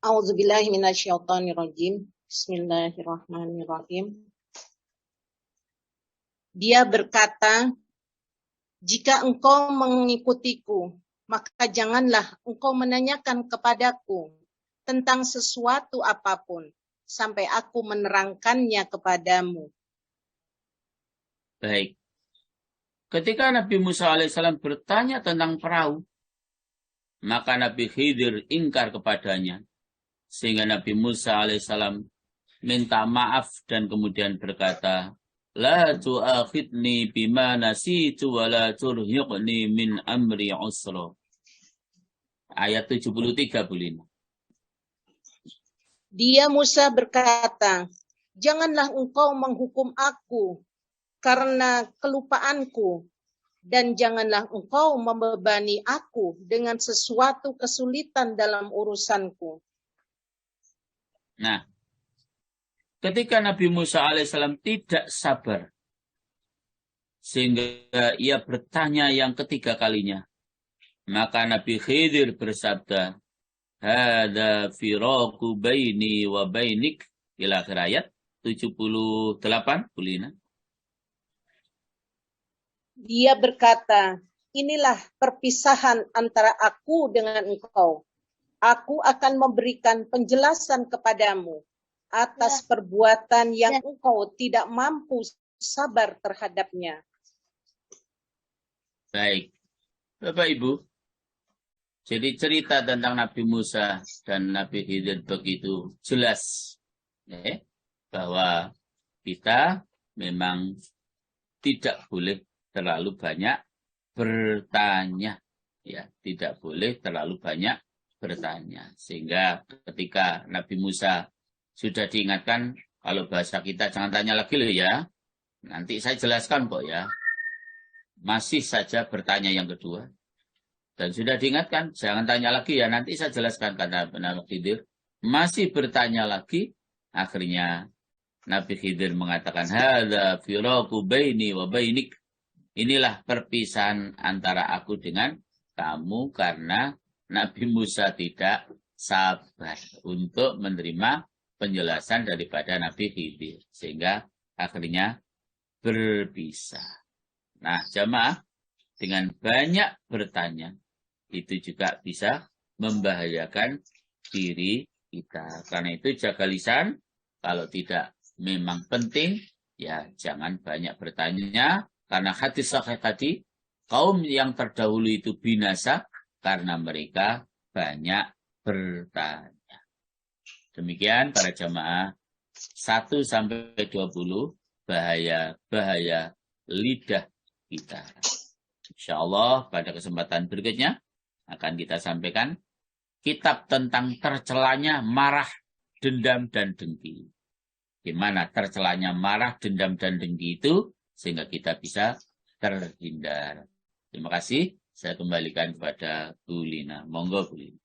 A'udzubillahi minasyaitonirrajim. Bismillahirrahmanirrahim. Dia berkata, jika engkau mengikutiku, maka janganlah engkau menanyakan kepadaku tentang sesuatu apapun, sampai aku menerangkannya kepadamu. Baik. Ketika Nabi Musa alaihissalam bertanya tentang perahu, maka Nabi Khidir ingkar kepadanya. Sehingga Nabi Musa alaihissalam minta maaf dan kemudian berkata, La tu'akhidni bima nasitu wa la turhiqni min amri usra. Ayat 73 Bulina. Dia Musa berkata, janganlah engkau menghukum aku karena kelupaanku, dan janganlah engkau membebani aku dengan sesuatu kesulitan dalam urusanku. Nah, ketika Nabi Musa alaihissalam tidak sabar, sehingga ia bertanya yang ketiga kalinya, maka Nabi Khidir bersabda, Hada firaku baini wa bainik, ila akhir ayat 78, Bulina. Dia berkata, inilah perpisahan antara aku dengan engkau. Aku akan memberikan penjelasan kepadamu atas perbuatan yang engkau tidak mampu sabar terhadapnya. Baik, Bapak Ibu. Jadi cerita tentang Nabi Musa dan Nabi Khidir begitu jelas ya, bahwa kita memang tidak boleh terlalu banyak bertanya, ya, tidak boleh terlalu banyak bertanya. Sehingga ketika Nabi Musa sudah diingatkan, kalau bahasa kita jangan tanya lagi loh ya, nanti saya jelaskan kok ya. Masih saja bertanya yang kedua. Dan sudah diingatkan, jangan tanya lagi ya, nanti saya jelaskan, kata Nabi Khidir. Masih bertanya lagi, akhirnya Nabi Khidir mengatakan, Hadza firaku baini wa bainik. Inilah perpisahan antara aku dengan kamu, karena Nabi Musa tidak sabar untuk menerima penjelasan daripada Nabi Khidir. Sehingga akhirnya berpisah. Nah, jamaah, dengan banyak bertanya, itu juga bisa membahayakan diri kita. Karena itu jaga lisan, kalau tidak memang penting, ya jangan banyak bertanya. Karena hadis sahih tadi, kaum yang terdahulu itu binasa karena mereka banyak bertanya. Demikian para jamaah, 1-20 bahaya lidah kita. Insya Allah pada kesempatan berikutnya akan kita sampaikan kitab tentang tercelanya marah, dendam, dan dengki. Gimana tercelanya marah, dendam, dan dengki itu sehingga kita bisa terhindar. Terima kasih. Saya kembalikan kepada Bu Lina. Monggo Bu Lina.